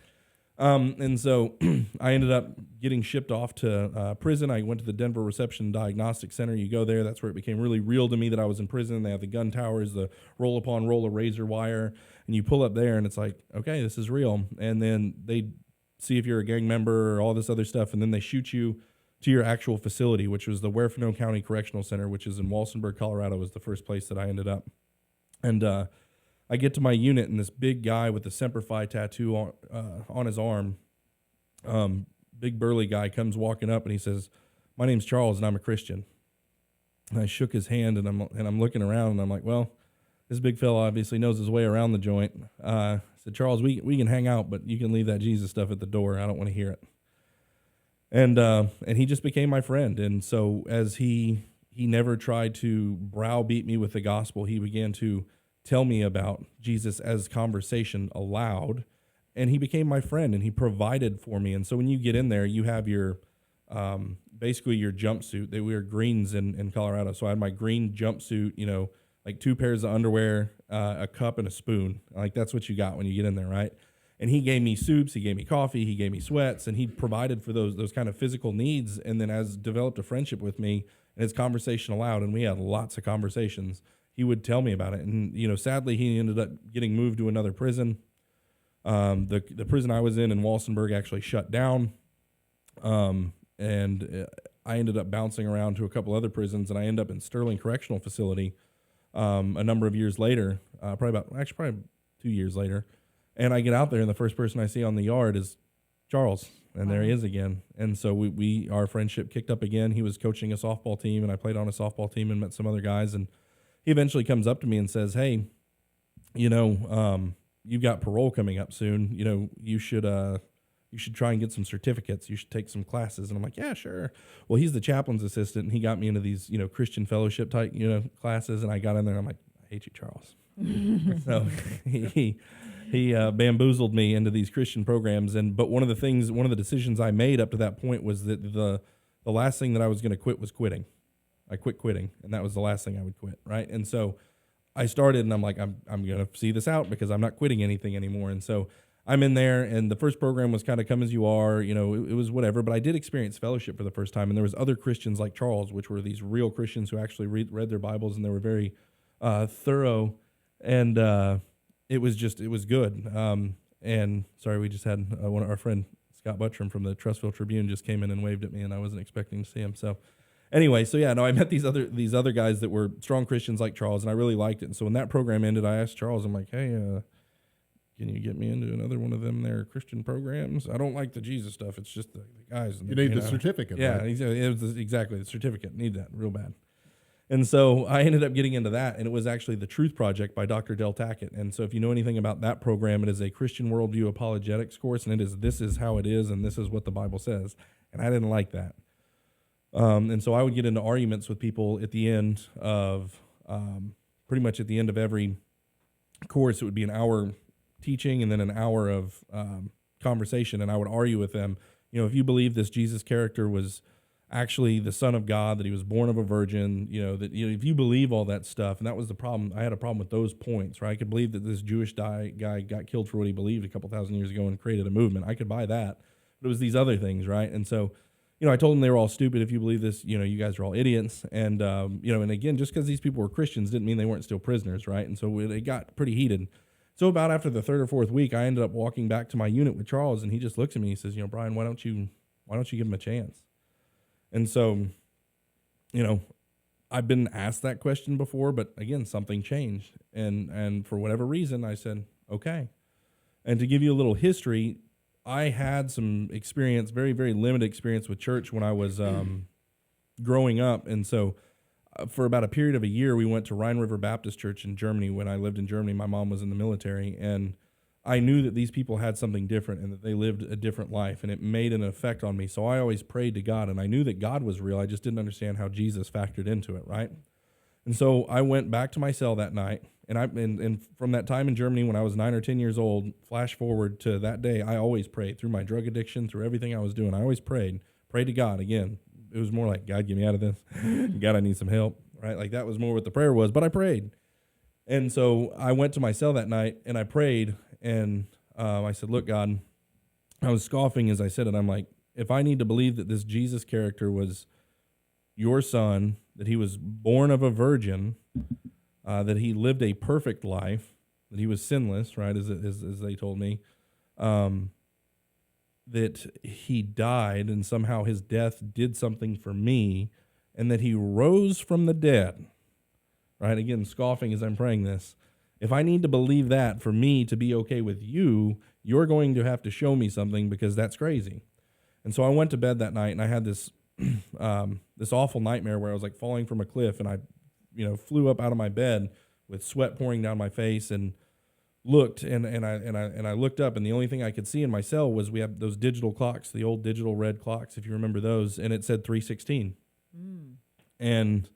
And so I ended up getting shipped off to prison. I went to the Denver Reception Diagnostic Center. You go there. That's where it became really real to me that I was in prison. They have the gun towers, the roll-upon roll of razor wire. And you pull up there, and it's like, okay, this is real. And then they see if you're a gang member or all this other stuff, and then they shoot you to your actual facility, which was the Huerfano County Correctional Center, which is in Walsenburg, Colorado, was the first place that I ended up. And I get to my unit, and this big guy with the Semper Fi tattoo on his arm, big burly guy, comes walking up, and he says, "My name's Charles, and I'm a Christian." And I shook his hand, and I'm looking around, and I'm like, well, this big fella obviously knows his way around the joint. I said, "Charles, we can hang out, but you can leave that Jesus stuff at the door. I don't want to hear it." And he just became my friend. And so as he never tried to browbeat me with the gospel, he began to tell me about Jesus as conversation allowed, and he became my friend, and he provided for me. And so when you get in there, you have your basically your jumpsuit. They wear greens in Colorado, so I had my green jumpsuit, like 2 pairs of underwear, a cup, and a spoon. Like that's what you got when you get in there, right? And he gave me soups, he gave me coffee, he gave me sweats, and he provided for those kind of physical needs. And then as developed a friendship with me, and his conversation allowed, and we had lots of conversations, he would tell me about it. And, sadly, he ended up getting moved to another prison. The prison I was in Walsenburg actually shut down. And I ended up bouncing around to a couple other prisons, and I ended up in Sterling Correctional Facility a number of years later, probably 2 years later. And I get out there, and the first person I see on the yard is Charles, and there he is again. And so our friendship kicked up again. He was coaching a softball team, and I played on a softball team and met some other guys. And he eventually comes up to me and says, "Hey, you've got parole coming up soon. You should try and get some certificates. You should take some classes." And I'm like, "Yeah, sure." Well, he's the chaplain's assistant, and he got me into these, Christian fellowship type, classes. And I got in there, and I'm like, "I hate you, Charles." So he bamboozled me into these Christian programs. But one of the decisions I made up to that point was that the last thing that I was going to quit was quitting. I quit quitting, and that was the last thing I would quit, right? And so I started, and I'm like, I'm going to see this out because I'm not quitting anything anymore. And so I'm in there, and the first program was kind of come as you are, it was whatever. But I did experience fellowship for the first time, and there was other Christians like Charles, which were these real Christians who actually read their Bibles, and they were very thorough, and it was good. And sorry, we just had one of our friend Scott Buttram from the Trussville Tribune just came in and waved at me, and I wasn't expecting to see him. So anyway, I met these other guys that were strong Christians like Charles, and I really liked it. And so when that program ended, I asked Charles, I'm like, "Hey, can you get me into another one of them there Christian programs? I don't like the Jesus stuff. It's just the guys." You need the certificate. Yeah, right? it was exactly the certificate. Need that real bad. And so I ended up getting into that, and it was actually the Truth Project by Dr. Del Tackett. And so if you know anything about that program, it is a Christian worldview apologetics course, and this is how it is, and this is what the Bible says. And I didn't like that. And so I would get into arguments with people at the end of, pretty much at the end of every course. It would be an hour teaching and then an hour of conversation, and I would argue with them. If you believe this Jesus character was actually the Son of God, that he was born of a virgin, if you believe all that stuff, and that was the problem. I had a problem with those points, right? I could believe that this Jewish guy got killed for what he believed a couple thousand years ago and created a movement. I could buy that, but it was these other things, right? And so, I told them they were all stupid. If you believe this, you guys are all idiots. And, and again, just because these people were Christians didn't mean they weren't still prisoners, right? And so it got pretty heated. So about after the third or fourth week, I ended up walking back to my unit with Charles, and he just looks at me and he says, Bryan, why don't you give him a chance? And so, I've been asked that question before, but again, something changed. And for whatever reason, I said, okay. And to give you a little history, I had some experience, very, very limited experience with church when I was growing up. And so for about a period of a year, we went to Rhine River Baptist Church in Germany. When I lived in Germany, my mom was in the military, and I knew that these people had something different and that they lived a different life, and it made an effect on me. So I always prayed to God, and I knew that God was real. I just didn't understand how Jesus factored into it, right? And so I went back to my cell that night, and from that time in Germany when I was 9 or 10 years old, flash forward to that day, I always prayed. Through my drug addiction, through everything I was doing, I always prayed to God. Again, it was more like, God, get me out of this. God, I need some help, right? Like that was more what the prayer was, but I prayed. And so I went to my cell that night, and I prayed, and I said, look, God, I was scoffing as I said it. I'm like, if I need to believe that this Jesus character was your son, that he was born of a virgin, that he lived a perfect life, that he was sinless, right, as they told me, that he died and somehow his death did something for me, and that he rose from the dead, right? Again, scoffing as I'm praying this. If I need to believe that for me to be okay with you, you're going to have to show me something, because that's crazy. And so I went to bed that night, and I had this this awful nightmare where I was like falling from a cliff, and I flew up out of my bed with sweat pouring down my face, and looked, and I looked up, and the only thing I could see in my cell was we have those digital clocks, the old digital red clocks, if you remember those, and it said 3:16. And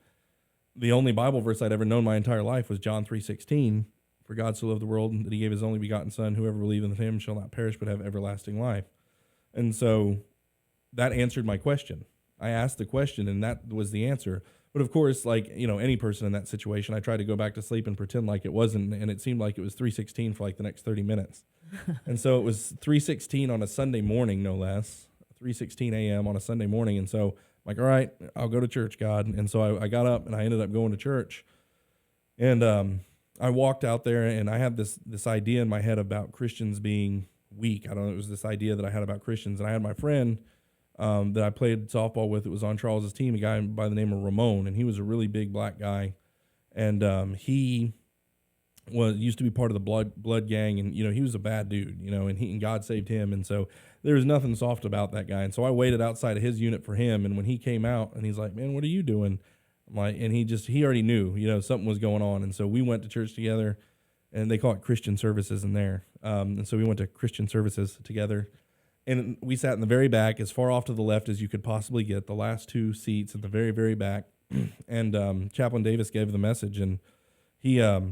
the only Bible verse I'd ever known my entire life was John 3:16. For God so loved the world that he gave his only begotten Son, whoever believeth in him shall not perish but have everlasting life. And so that answered my question. I asked the question, and that was the answer. But of course, like, any person in that situation, I tried to go back to sleep and pretend like it wasn't, and it seemed like it was 3:16 for like the next 30 minutes. And so it was 3:16 on a Sunday morning, no less, 3:16 a.m. on a Sunday morning. And so I'm like, all right, I'll go to church, God. And so I got up, and I ended up going to church. And I walked out there, and I had this idea in my head about Christians being weak. I don't know, it was this idea that I had about Christians. And I had my friend that I played softball with, it was on Charles's team, a guy by the name of Ramon, and he was a really big black guy, and he used to be part of the blood gang, and he was a bad dude, and God saved him, and so there was nothing soft about that guy. And so I waited outside of his unit for him, and when he came out, and he's like, man, what are you doing? I'm like, and he already knew, something was going on, and so we went to church together, and they call it Christian services in there, and so we went to Christian services together. And we sat in the very back, as far off to the left as you could possibly get, the last two seats at the very, very back. And Chaplain Davis gave the message, and he I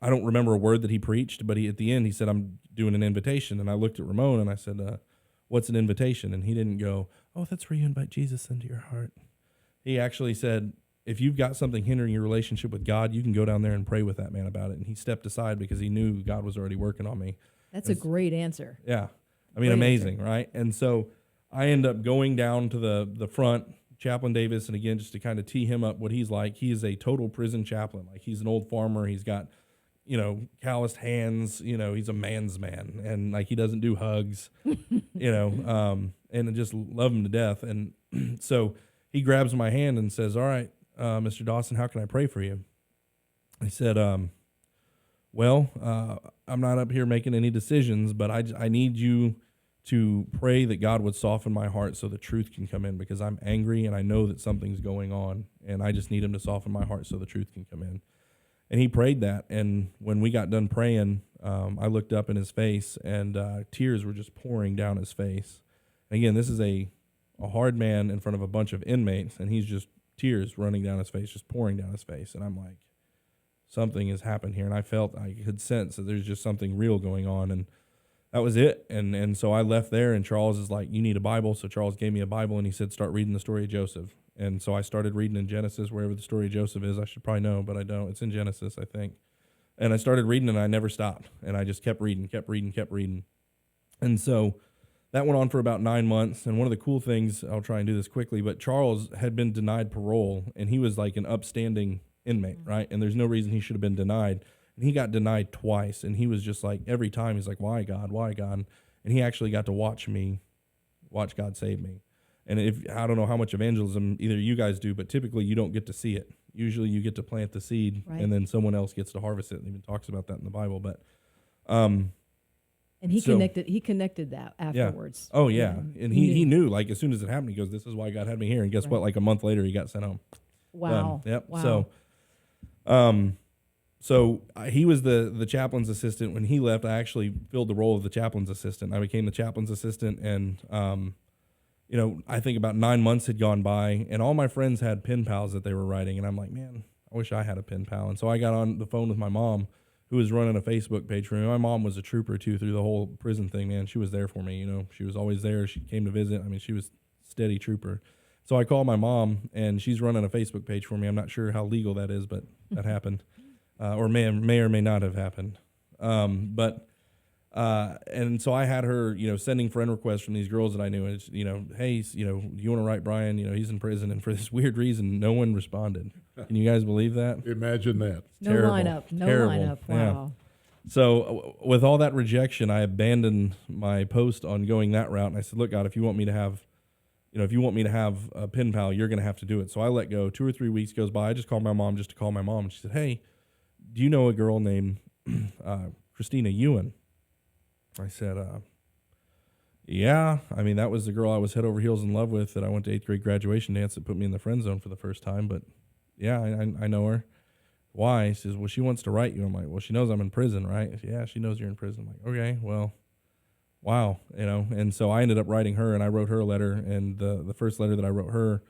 don't remember a word that he preached, but at the end he said, I'm doing an invitation. And I looked at Ramon, and I said, what's an invitation? And he didn't go, oh, that's where you invite Jesus into your heart. He actually said, if you've got something hindering your relationship with God, you can go down there and pray with that man about it. And he stepped aside because he knew God was already working on me. That's a great answer. Yeah. I mean, Great amazing, answer. right? And so I end up going down to the front, Chaplain Davis, and again, just to kind of tee him up what he's like, he is a total prison chaplain. Like, he's an old farmer. He's got, calloused hands. He's a man's man. And, like, he doesn't do hugs, and I just love him to death. And so he grabs my hand and says, all right, Mr. Dawson, how can I pray for you? I said, well, I'm not up here making any decisions, but I need you to pray that God would soften my heart so the truth can come in, because I'm angry and I know that something's going on, and I just need him to soften my heart so the truth can come in. And he prayed that, and when we got done praying, I looked up in his face, and tears were just pouring down his face. And again, this is a hard man in front of a bunch of inmates, and he's just tears running down his face, just pouring down his face. And I'm like, something has happened here. And I could sense that there's just something real going on. And that was it. And so I left there, and Charles is like, you need a Bible. So Charles gave me a Bible, and he said, start reading the story of Joseph. And so I started reading in Genesis, wherever the story of Joseph is. I should probably know, but I don't. It's in Genesis, I think. And I started reading, and I never stopped. And I just kept reading. And so that went on for about 9 months. And one of the cool things, I'll try and do this quickly, but Charles had been denied parole, and he was like an upstanding inmate, right? And there's no reason he should have been denied. And he got denied twice. And he was just like, every time he's like, why God, why God? And he actually got to watch God save me. And I don't know how much evangelism either you guys do, but typically you don't get to see it. Usually you get to plant the seed, right, and then someone else gets to harvest it. And even talks about that in the Bible. But and he connected that afterwards. Yeah. Oh yeah. And he knew, like, as soon as it happened, he goes, this is why God had me here. And guess what? Like a month later he got sent home. Wow. Yep. Wow. So he was the chaplain's assistant. When he left, I actually filled the role of the chaplain's assistant. I became the chaplain's assistant, and I think about 9 months had gone by, and all my friends had pen pals that they were writing, and I'm like, man, I wish I had a pen pal. And so I got on the phone with my mom, who was running a Facebook page for me. My mom was a trooper too through the whole prison thing, man. She was there for me, she was always there. She came to visit. I mean, she was steady trooper. So I called my mom, and she's running a Facebook page for me. I'm not sure how legal that is, but that happened, or may or may not have happened. And so I had her, sending friend requests from these girls that I knew. And it's, hey, do you want to write Bryan? He's in prison. And for this weird reason, no one responded. Can you guys believe that? Imagine that. No terrible. Lineup. No Terrible. lineup. Wow. Yeah. So with all that rejection, I abandoned my post on going that route. And I said, look, God, if you want me to have a pen pal, you're going to have to do it. So I let go. 2 or 3 weeks goes by. I just called my mom just to call my mom. And she said, hey, do you know a girl named Christina Ewan? I said, yeah. I mean, that was the girl I was head over heels in love with that I went to 8th grade graduation dance that put me in the friend zone for the first time. But yeah, I know her. Why? She says, well, she wants to write you. I'm like, well, she knows I'm in prison, right? Said, yeah, she knows you're in prison. I'm like, okay, well, wow. And so I ended up writing her, and I wrote her a letter. And the first letter that I wrote her,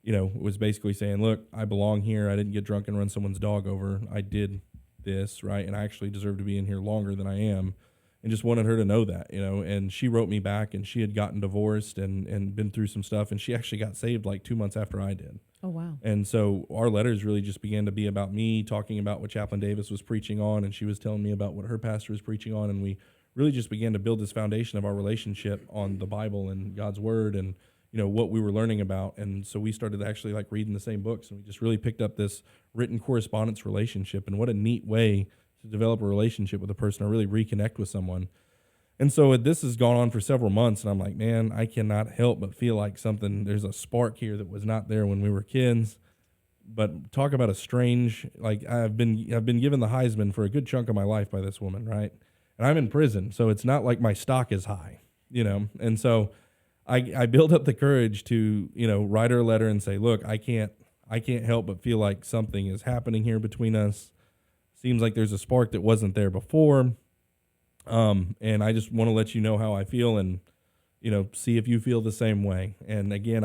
was basically saying, look, I belong here. I didn't get drunk and run someone's dog over. I did this, right? And I actually deserve to be in here longer than I am. And just wanted her to know that, and she wrote me back, and she had gotten divorced and been through some stuff, and she actually got saved like 2 months after I did. Oh, wow. And so our letters really just began to be about me talking about what Chaplain Davis was preaching on, and she was telling me about what her pastor was preaching on, and we really just began to build this foundation of our relationship on the Bible and God's Word and, what we were learning about. And so we started actually like reading the same books, and we just really picked up this written correspondence relationship. And what a neat way to develop a relationship with a person or really reconnect with someone. And so this has gone on for several months, and I'm like, man, I cannot help but feel like there's a spark here that was not there when we were kids. But talk about a strange, like I've been given the Heisman for a good chunk of my life by this woman, right? And I'm in prison, so it's not like my stock is high, And so I built up the courage to, write her a letter and say, look, I can't help but feel like something is happening here between us. Seems like there's a spark that wasn't there before. And I just want to let you know how I feel and, see if you feel the same way. And again,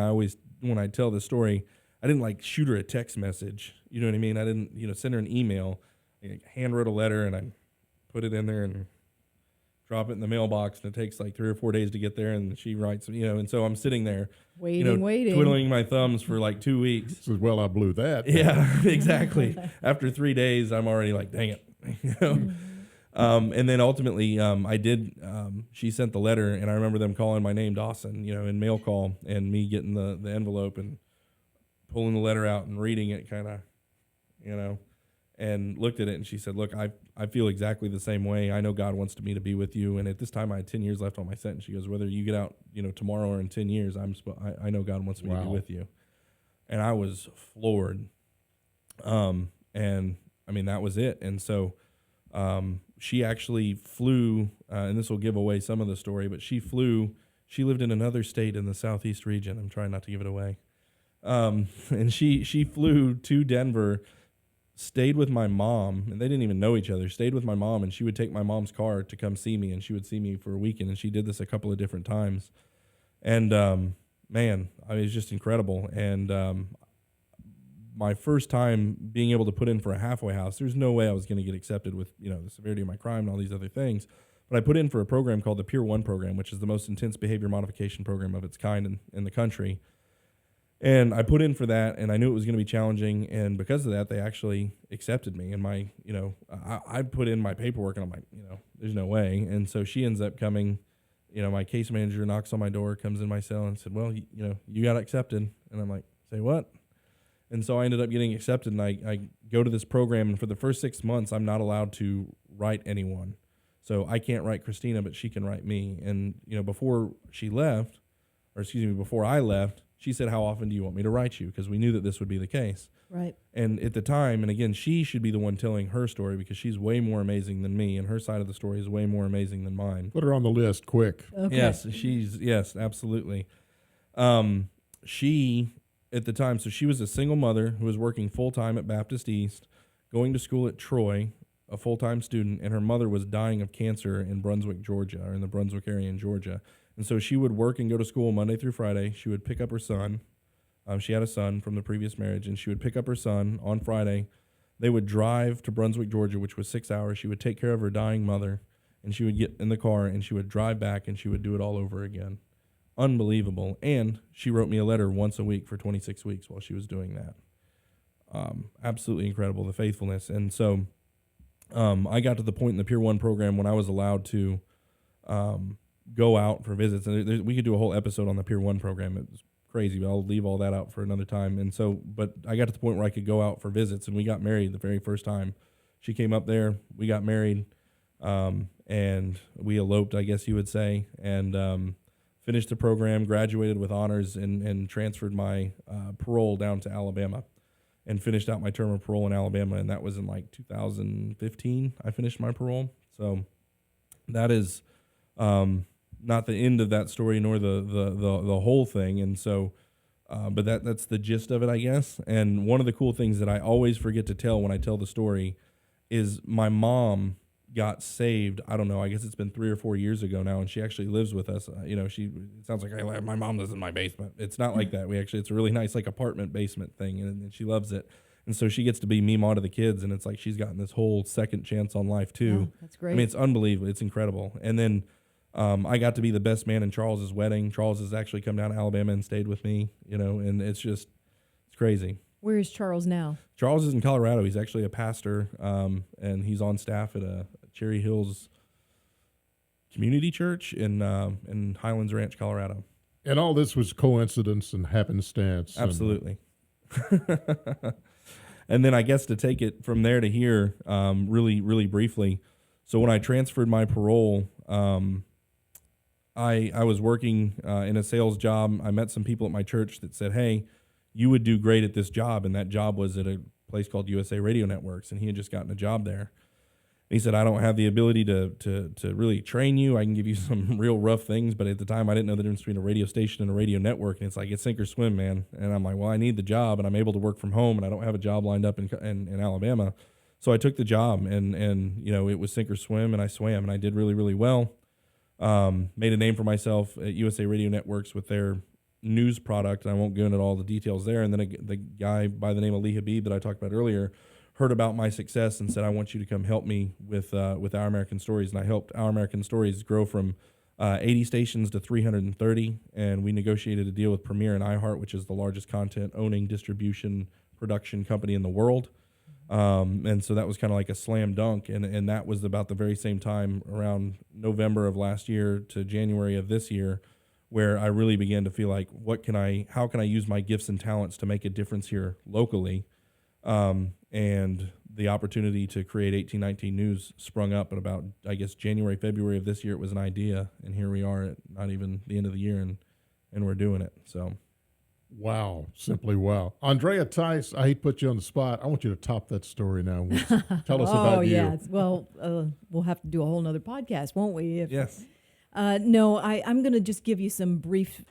when I tell this story, I didn't like shoot her a text message. You know what I mean? I didn't, send her an email. I handwrote a letter, and I put it in there and drop it in the mailbox. And it takes like 3 or 4 days to get there. And she writes, and so I'm sitting there waiting, twiddling my thumbs for like 2 weeks. This is, well, I blew that. Yeah, exactly. After 3 days, I'm already like, dang it. And then ultimately, she sent the letter, and I remember them calling my name Dawson, in mail call, and me getting the envelope and pulling the letter out and reading it kind of, and looked at it, and she said, look, I feel exactly the same way. I know God wants me to be with you. And at this time I had 10 years left on my sentence. She goes, whether you get out, tomorrow or in 10 years, I know God wants me to be with you. And I was floored. And I mean, that was it. And so, she actually flew, and this will give away some of the story, but she lived in another state in the southeast region. I'm trying not to give it away. And she flew to Denver, stayed with my mom, and they didn't even know each other, stayed with my mom, and she would take my mom's car to come see me, and she would see me for a weekend, and she did this a couple of different times. And, man, I mean, it's just incredible. And, my first time being able to put in for a halfway house, there's no way I was going to get accepted with, the severity of my crime and all these other things. But I put in for a program called the Peer 1 program, which is the most intense behavior modification program of its kind in the country. And I put in for that, and I knew it was going to be challenging. And because of that, they actually accepted me. And I put in my paperwork, and I'm like, there's no way. And so she ends up coming, my case manager knocks on my door, comes in my cell and said, well, you got accepted. And I'm like, say what? And so I ended up getting accepted, and I go to this program, and for the first 6 months, I'm not allowed to write anyone. So I can't write Christina, but she can write me. And, before I left, she said, how often do you want me to write you? Because we knew that this would be the case. Right. And at the time, and again, she should be the one telling her story because she's way more amazing than me, and her side of the story is way more amazing than mine. Put her on the list, quick. Okay. Yes, absolutely. She... At the time, so she was a single mother who was working full-time at Baptist East, going to school at Troy, a full-time student, and her mother was dying of cancer in Brunswick, Georgia, or in the Brunswick area in Georgia. And so she would work and go to school Monday through Friday. She would pick up her son. She had a son from the previous marriage, and she would pick up her son on Friday. They would drive to Brunswick, Georgia, which was 6 hours. She would take care of her dying mother, and she would get in the car, and she would drive back, and she would do it all over again. Unbelievable. And she wrote me a letter once a week for 26 weeks while she was doing that. Absolutely incredible, the faithfulness. And so I got to the point in the Peer 1 program when I was allowed to go out for visits. And we could do a whole episode on the Peer 1 program. It was crazy, but I'll leave all that out for another time. And so, but I got to the point where I could go out for visits, and we got married the very first time. She came up there, we got married, and we eloped, I guess you would say, and finished the program, graduated with honors, and transferred my parole down to Alabama and finished out my term of parole in Alabama. And that was in like 2015. I finished my parole. So that is not the end of that story, nor the whole thing. And so, but that's the gist of it, I guess. And one of the cool things that I always forget to tell when I tell the story is my mom got saved. I don't know. I guess it's been 3 or 4 years ago now, and she actually lives with us. It sounds like my mom lives in my basement. It's not like that. It's a really nice like apartment basement thing, and she loves it. And so she gets to be Mima to the kids, and it's like she's gotten this whole second chance on life too. Oh, that's great. I mean, it's unbelievable. It's incredible. And then I got to be the best man in Charles's wedding. Charles has actually come down to Alabama and stayed with me. And it's crazy. Where is Charles now? Charles is in Colorado. He's actually a pastor, and he's on staff at a Cherry Hills Community Church in Highlands Ranch, Colorado. And all this was coincidence and happenstance. Absolutely. And then I guess to take it from there to here, really, really briefly. So when I transferred my parole, I was working in a sales job. I met some people at my church that said, hey, you would do great at this job. And that job was at a place called USA Radio Networks, and he had just gotten a job there. He said, I don't have the ability to really train you. I can give you some real rough things, but at the time I didn't know the difference between a radio station and a radio network, and it's like it's sink or swim, man. And I'm like, well, I need the job, and I'm able to work from home, and I don't have a job lined up in Alabama. So I took the job, and it was sink or swim, and I swam, and I did really, really well. Made a name for myself at USA Radio Networks with their news product, and I won't go into all the details there. And then the guy by the name of Lee Habib that I talked about earlier heard about my success and said, I want you to come help me with Our American Stories. And I helped Our American Stories grow from 80 stations to 330, and we negotiated a deal with Premiere and iHeart, which is the largest content owning distribution production company in the world. And so that was kind of like a slam dunk, and that was about the very same time, around November of last year to January of this year, where I really began to feel like, how can I use my gifts and talents to make a difference here locally? And the opportunity to create 1819 News sprung up at about, I guess, January, February of this year. It was an idea, and here we are at not even the end of the year, and we're doing it. So, Wow, simply wow. Andrea Tice, I hate to put you on the spot. I want you to top that story now. Tell us about you. yeah. Well, we'll have to do a whole nother podcast, won't we? Yes. No, I'm going to just give you some brief,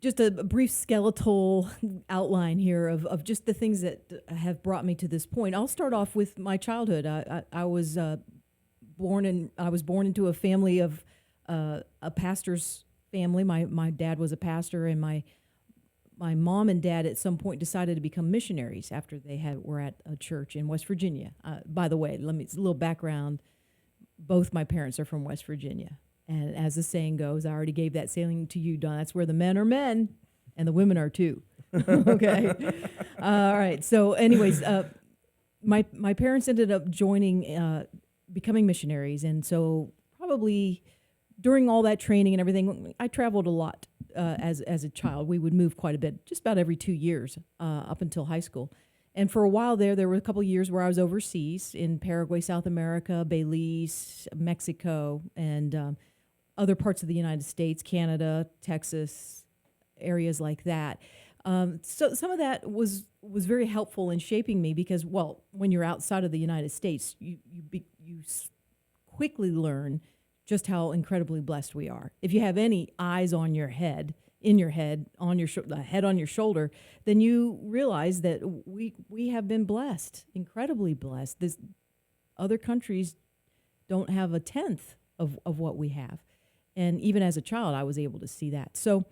just a brief skeletal outline here of just the things that have brought me to this point. I'll start off with my childhood. I was born into a family of a pastor's family. My dad was a pastor, and my mom and dad at some point decided to become missionaries after were at a church in West Virginia. By the way, it's a little background. Both my parents are from West Virginia. And as the saying goes, I already gave that saying to you, Don. That's where the men are men and the women are too. Okay. All right. So anyways, my parents ended up becoming missionaries. And so probably during all that training and everything, I traveled a lot as a child. We would move quite a bit, just about every 2 years up until high school. And for a while there were a couple of years where I was overseas in Paraguay, South America, Belize, Mexico, and other parts of the United States, Canada, Texas, areas like that. So some of that was very helpful in shaping me because, well, when you're outside of the United States, you quickly learn just how incredibly blessed we are. If you have any eyes on your head, in your head, on your head on your shoulder, then you realize that we have been blessed, incredibly blessed. Other countries don't have a tenth of what we have. And even as a child, I was able to see that. So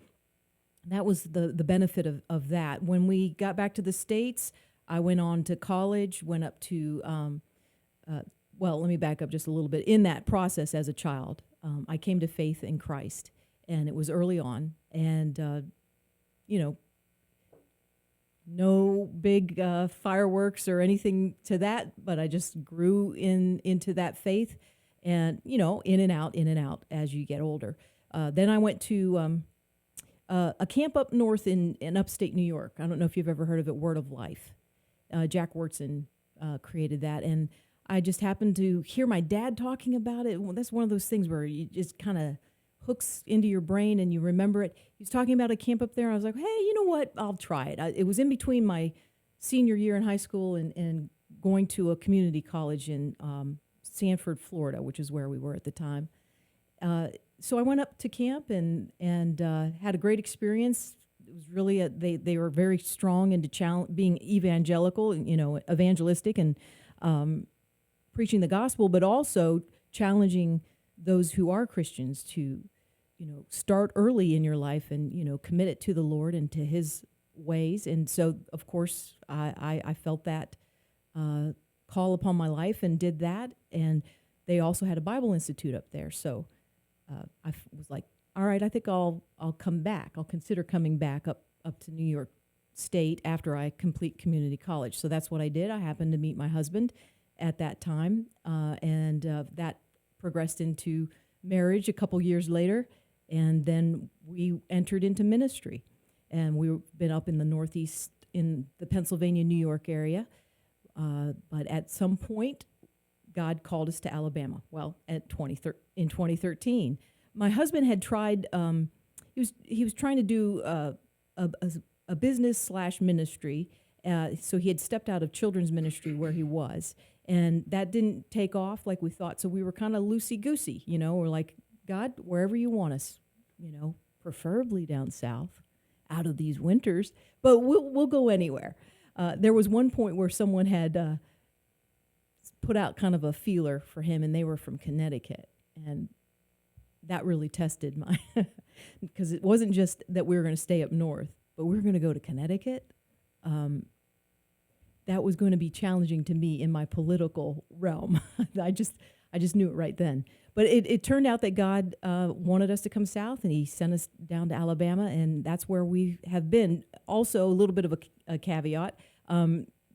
that was the benefit of that. When we got back to the States, I went on to college, went up to, well, let me back up just a little bit. In that process as a child, I came to faith in Christ, and it was early on. And, no big fireworks or anything to that, but I just grew into that faith. And, in and out as you get older. Then I went to a camp up north in upstate New York. I don't know if you've ever heard of it, Word of Life. Jack Wurtson created that. And I just happened to hear my dad talking about it. Well, that's one of those things where you just kind of hooks into your brain and you remember it. He was talking about a camp up there. I was like, hey, you know what? I'll try it. It was in between my senior year in high school and going to a community college in Sanford, Florida, which is where we were at the time. So I went up to camp and had a great experience. It was really they were very strong into being evangelical, evangelistic and preaching the gospel, but also challenging those who are Christians to, start early in your life and, commit it to the Lord and to His ways. And so, of course, I felt that call upon my life and did that. And they also had a Bible Institute up there. So I was like, all right, I think I'll come back. I'll consider coming back up to New York State after I complete community college. So that's what I did. I happened to meet my husband at that time, and that progressed into marriage a couple years later. And then we entered into ministry. And we've been up in the Northeast in the Pennsylvania, New York area. But at some point, God called us to Alabama. Well, in 2013, my husband had tried. He was trying to do a business / ministry. So he had stepped out of children's ministry where he was, and that didn't take off like we thought. So we were kind of loosey goosey. We're like, God, wherever you want us. Preferably down south, out of these winters, but we'll go anywhere. There was one point where someone had put out kind of a feeler for him, and they were from Connecticut. And that really tested my, because it wasn't just that we were going to stay up north, but we were going to go to Connecticut. That was going to be challenging to me in my political realm. I just knew it right then. But it turned out that God wanted us to come south, and He sent us down to Alabama, and that's where we have been. Also, a little bit of a caveat.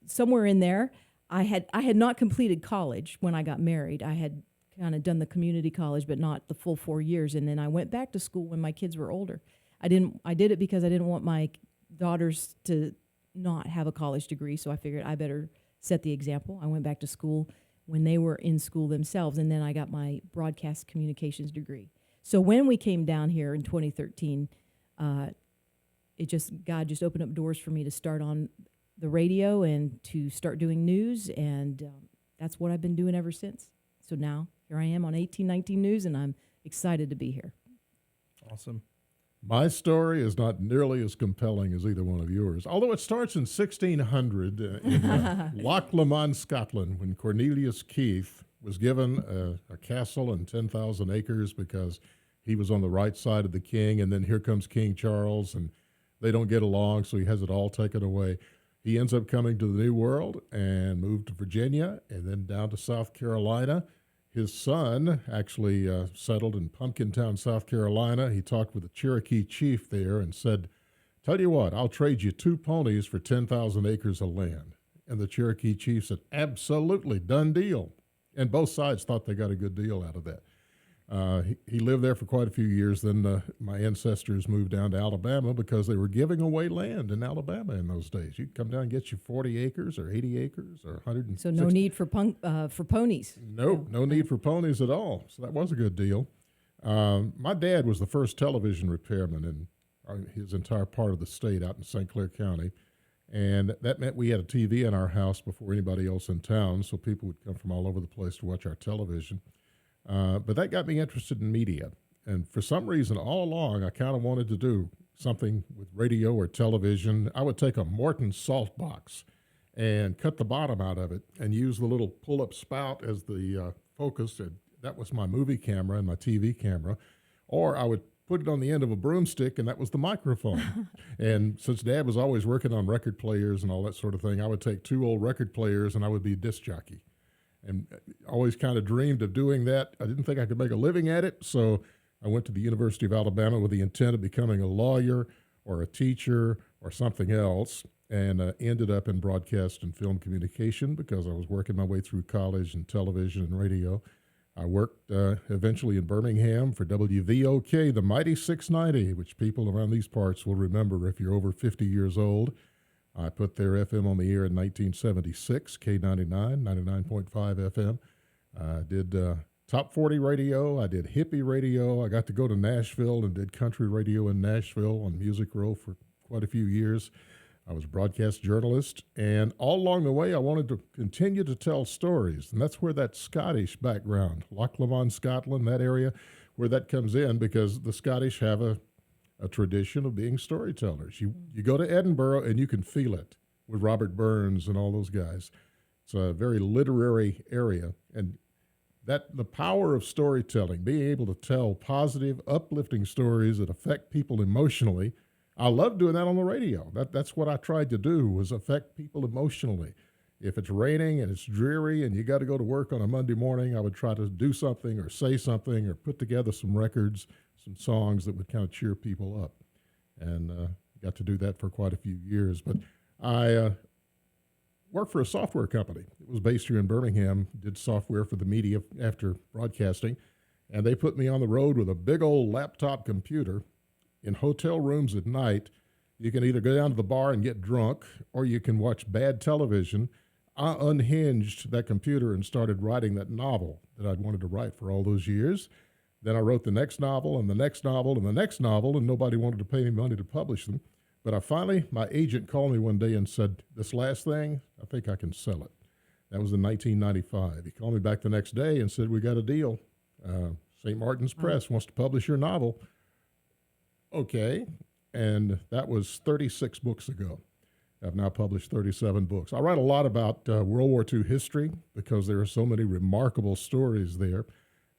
Somewhere in there, I had not completed college when I got married. I had kind of done the community college, but not the full 4 years. And then I went back to school when my kids were older. I did it because I didn't want my daughters to not have a college degree, so I figured I better set the example. I went back to school when they were in school themselves, and then I got my broadcast communications degree. So when we came down here in 2013, God just opened up doors for me to start on the radio and to start doing news, and that's what I've been doing ever since. So now here I am on 1819 News, and I'm excited to be here. Awesome. My story is not nearly as compelling as either one of yours, although it starts in 1600 in Loch Lomond, Scotland, when Cornelius Keith was given a castle and 10,000 acres because he was on the right side of the king, and then here comes King Charles, and they don't get along, so he has it all taken away. He ends up coming to the New World and moved to Virginia and then down to South Carolina. His son actually settled in Pumpkintown, South Carolina. He talked with a Cherokee chief there and said, "Tell you what, I'll trade you 2 ponies for 10,000 acres of land." And the Cherokee chief said, "Absolutely, done deal." And both sides thought they got a good deal out of that. He lived there for quite a few years. Then my ancestors moved down to Alabama because they were giving away land in Alabama in those days. You'd come down and get you 40 acres or 80 acres or 160. So no need for ponies. No need for ponies at all. So that was a good deal. My dad was the first television repairman in his entire part of the state out in St. Clair County. And that meant we had a TV in our house before anybody else in town, so people would come from all over the place to watch our television. But that got me interested in media. And for some reason, all along, I kind of wanted to do something with radio or television. I would take a Morton salt box and cut the bottom out of it and use the little pull-up spout as the focus. And that was my movie camera and my TV camera. Or I would put it on the end of a broomstick, and that was the microphone. And since Dad was always working on record players and all that sort of thing, I would take 2 old record players and I would be a disc jockey. And always kind of dreamed of doing that. I didn't think I could make a living at it, so I went to the University of Alabama with the intent of becoming a lawyer or a teacher or something else, and ended up in broadcast and film communication because I was working my way through college and television and radio. I worked eventually in Birmingham for WVOK, the Mighty 690, which people around these parts will remember if you're over 50 years old. I put their FM on the air in 1976, K99, 99.5 FM. I did Top 40 radio. I did hippie radio. I got to go to Nashville and did country radio in Nashville on Music Row for quite a few years. I was a broadcast journalist, and all along the way, I wanted to continue to tell stories, and that's where that Scottish background, Loch Lomond, Scotland, that area, where that comes in, because the Scottish have a tradition of being storytellers. You go to Edinburgh, and you can feel it with Robert Burns and all those guys. It's a very literary area, and that the power of storytelling, being able to tell positive, uplifting stories that affect people emotionally. I love doing that on the radio. That's what I tried to do, was affect people emotionally. If it's raining and it's dreary and you got to go to work on a Monday morning, I would try to do something or say something or put together some records, some songs that would kind of cheer people up. And got to do that for quite a few years. But I worked for a software company. It was based here in Birmingham, did software for the media after broadcasting. And they put me on the road with a big old laptop computer. In hotel rooms at night, you can either go down to the bar and get drunk, or you can watch bad television. I unhinged that computer and started writing that novel that I'd wanted to write for all those years. Then I wrote the next novel and the next novel and the next novel, and nobody wanted to pay me money to publish them. But my agent called me one day and said, "This last thing, I think I can sell it." That was in 1995. He called me back the next day and said, "We got a deal. St. Martin's Press wants to publish your novel." Okay, and that was 36 books ago. I've now published 37 books. I write a lot about World War II history because there are so many remarkable stories there.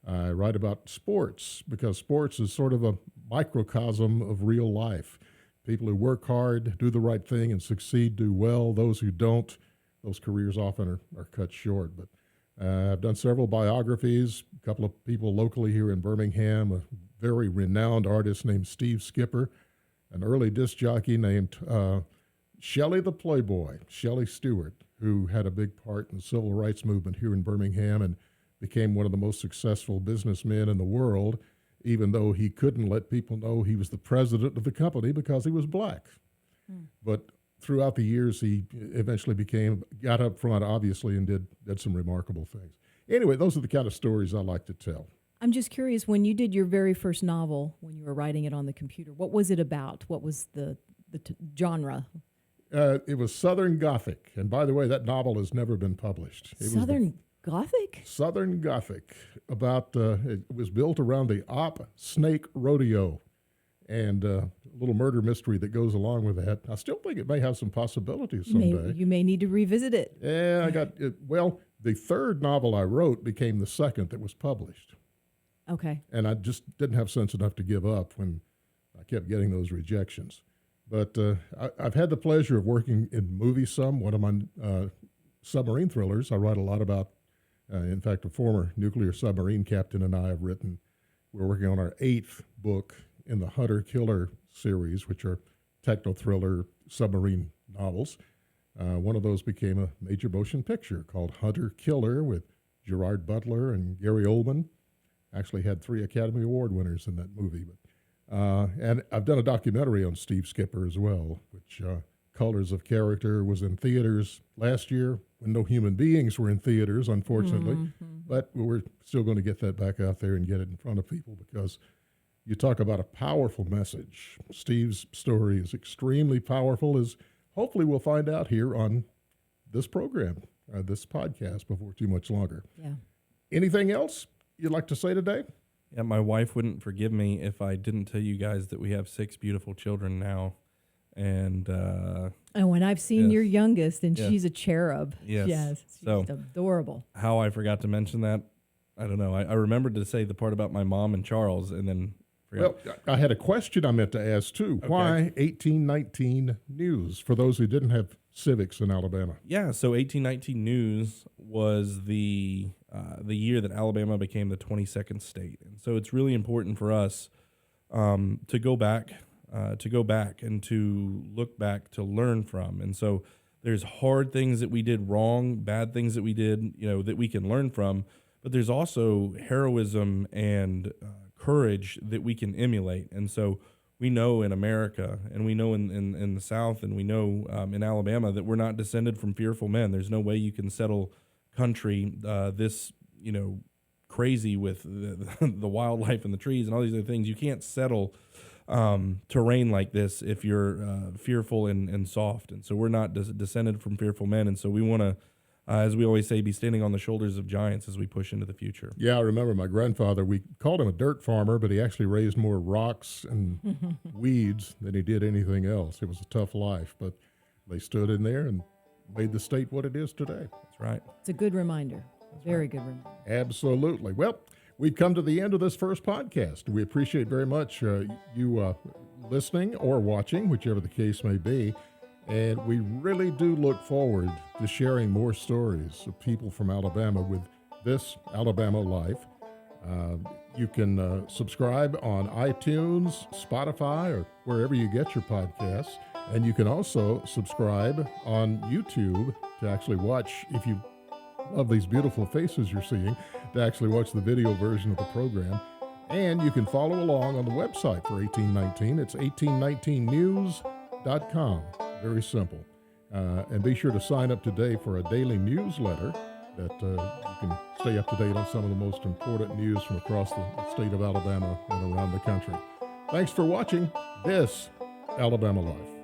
I write about sports because sports is sort of a microcosm of real life. People who work hard, do the right thing, and succeed do well. Those who don't, those careers often are cut short. But I've done several biographies, a couple of people locally here in Birmingham, a very renowned artist named Steve Skipper, an early disc jockey named Shelley the Playboy, Shelley Stewart, who had a big part in the civil rights movement here in Birmingham and became one of the most successful businessmen in the world, even though he couldn't let people know he was the president of the company because he was black. But throughout the years, he eventually got up front, obviously, and did some remarkable things. Anyway, those are the kind of stories I like to tell. I'm just curious, when you did your very first novel, when you were writing it on the computer, what was it about? What was the genre? It was Southern Gothic. And by the way, that novel has never been published. It was Southern Gothic? Southern Gothic. It was built around the Op Snake Rodeo and a little murder mystery that goes along with that. I still think it may have some possibilities someday. You may need to revisit it. Yeah, I got it. Well, the third novel I wrote became the second that was published. Okay. And I just didn't have sense enough to give up when I kept getting those rejections. But I've had the pleasure of working in movies some. One of my submarine thrillers I write a lot about. In fact, a former nuclear submarine captain and I have written. We're working on our 8th book in the Hunter-Killer series, which are techno-thriller submarine novels. One of those became a major motion picture called Hunter-Killer with Gerard Butler and Gary Oldman. Actually had 3 Academy Award winners in that movie. And I've done a documentary on Steve Skipper as well, which Colors of Character was in theaters last year when no human beings were in theaters, unfortunately. Mm-hmm. But we're still going to get that back out there and get it in front of people because you talk about a powerful message. Steve's story is extremely powerful, as hopefully we'll find out here on this program, this podcast, before too much longer. Yeah. Anything else you'd like to say today? Yeah, my wife wouldn't forgive me if I didn't tell you guys that we have 6 beautiful children now. And when I've seen yes. your youngest, and Yes. she's a cherub. Yes. She's So- adorable. how I forgot to mention that, I don't know. I remembered to say the part about my mom and Charles, and then forgot. Well, I had a question I meant to ask, too. Okay. Why 1819 News, for those who didn't have civics in Alabama? Yeah, so 1819 News was the year that Alabama became the 22nd state, and so it's really important for us to go back and to look back to learn from. And so there's hard things that we did wrong, bad things that we did, that we can learn from, but there's also heroism and courage that we can emulate. And so we know in America, and we know in the South, and we know in Alabama that we're not descended from fearful men. There's no way you can settle country this, crazy with the wildlife and the trees and all these other things. You can't settle terrain like this if you're fearful and soft. And so we're not descended from fearful men. And so we want to, as we always say, be standing on the shoulders of giants as we push into the future. Yeah, I remember my grandfather, we called him a dirt farmer, but he actually raised more rocks and weeds than he did anything else. It was a tough life, but they stood in there and made the state what it is today. That's right. It's a good reminder. Very good reminder. Absolutely. Well, we've come to the end of this first podcast. We appreciate very much you listening or watching, whichever the case may be. And we really do look forward to sharing more stories of people from Alabama with this Alabama Life. You can subscribe on iTunes, Spotify, or wherever you get your podcasts. And you can also subscribe on YouTube to actually watch, if you love these beautiful faces you're seeing, to actually watch the video version of the program. And you can follow along on the website for 1819. It's 1819news.com. Very simple. And be sure to sign up today for a daily newsletter that you can stay up to date on some of the most important news from across the state of Alabama and around the country. Thanks for watching this Alabama Life.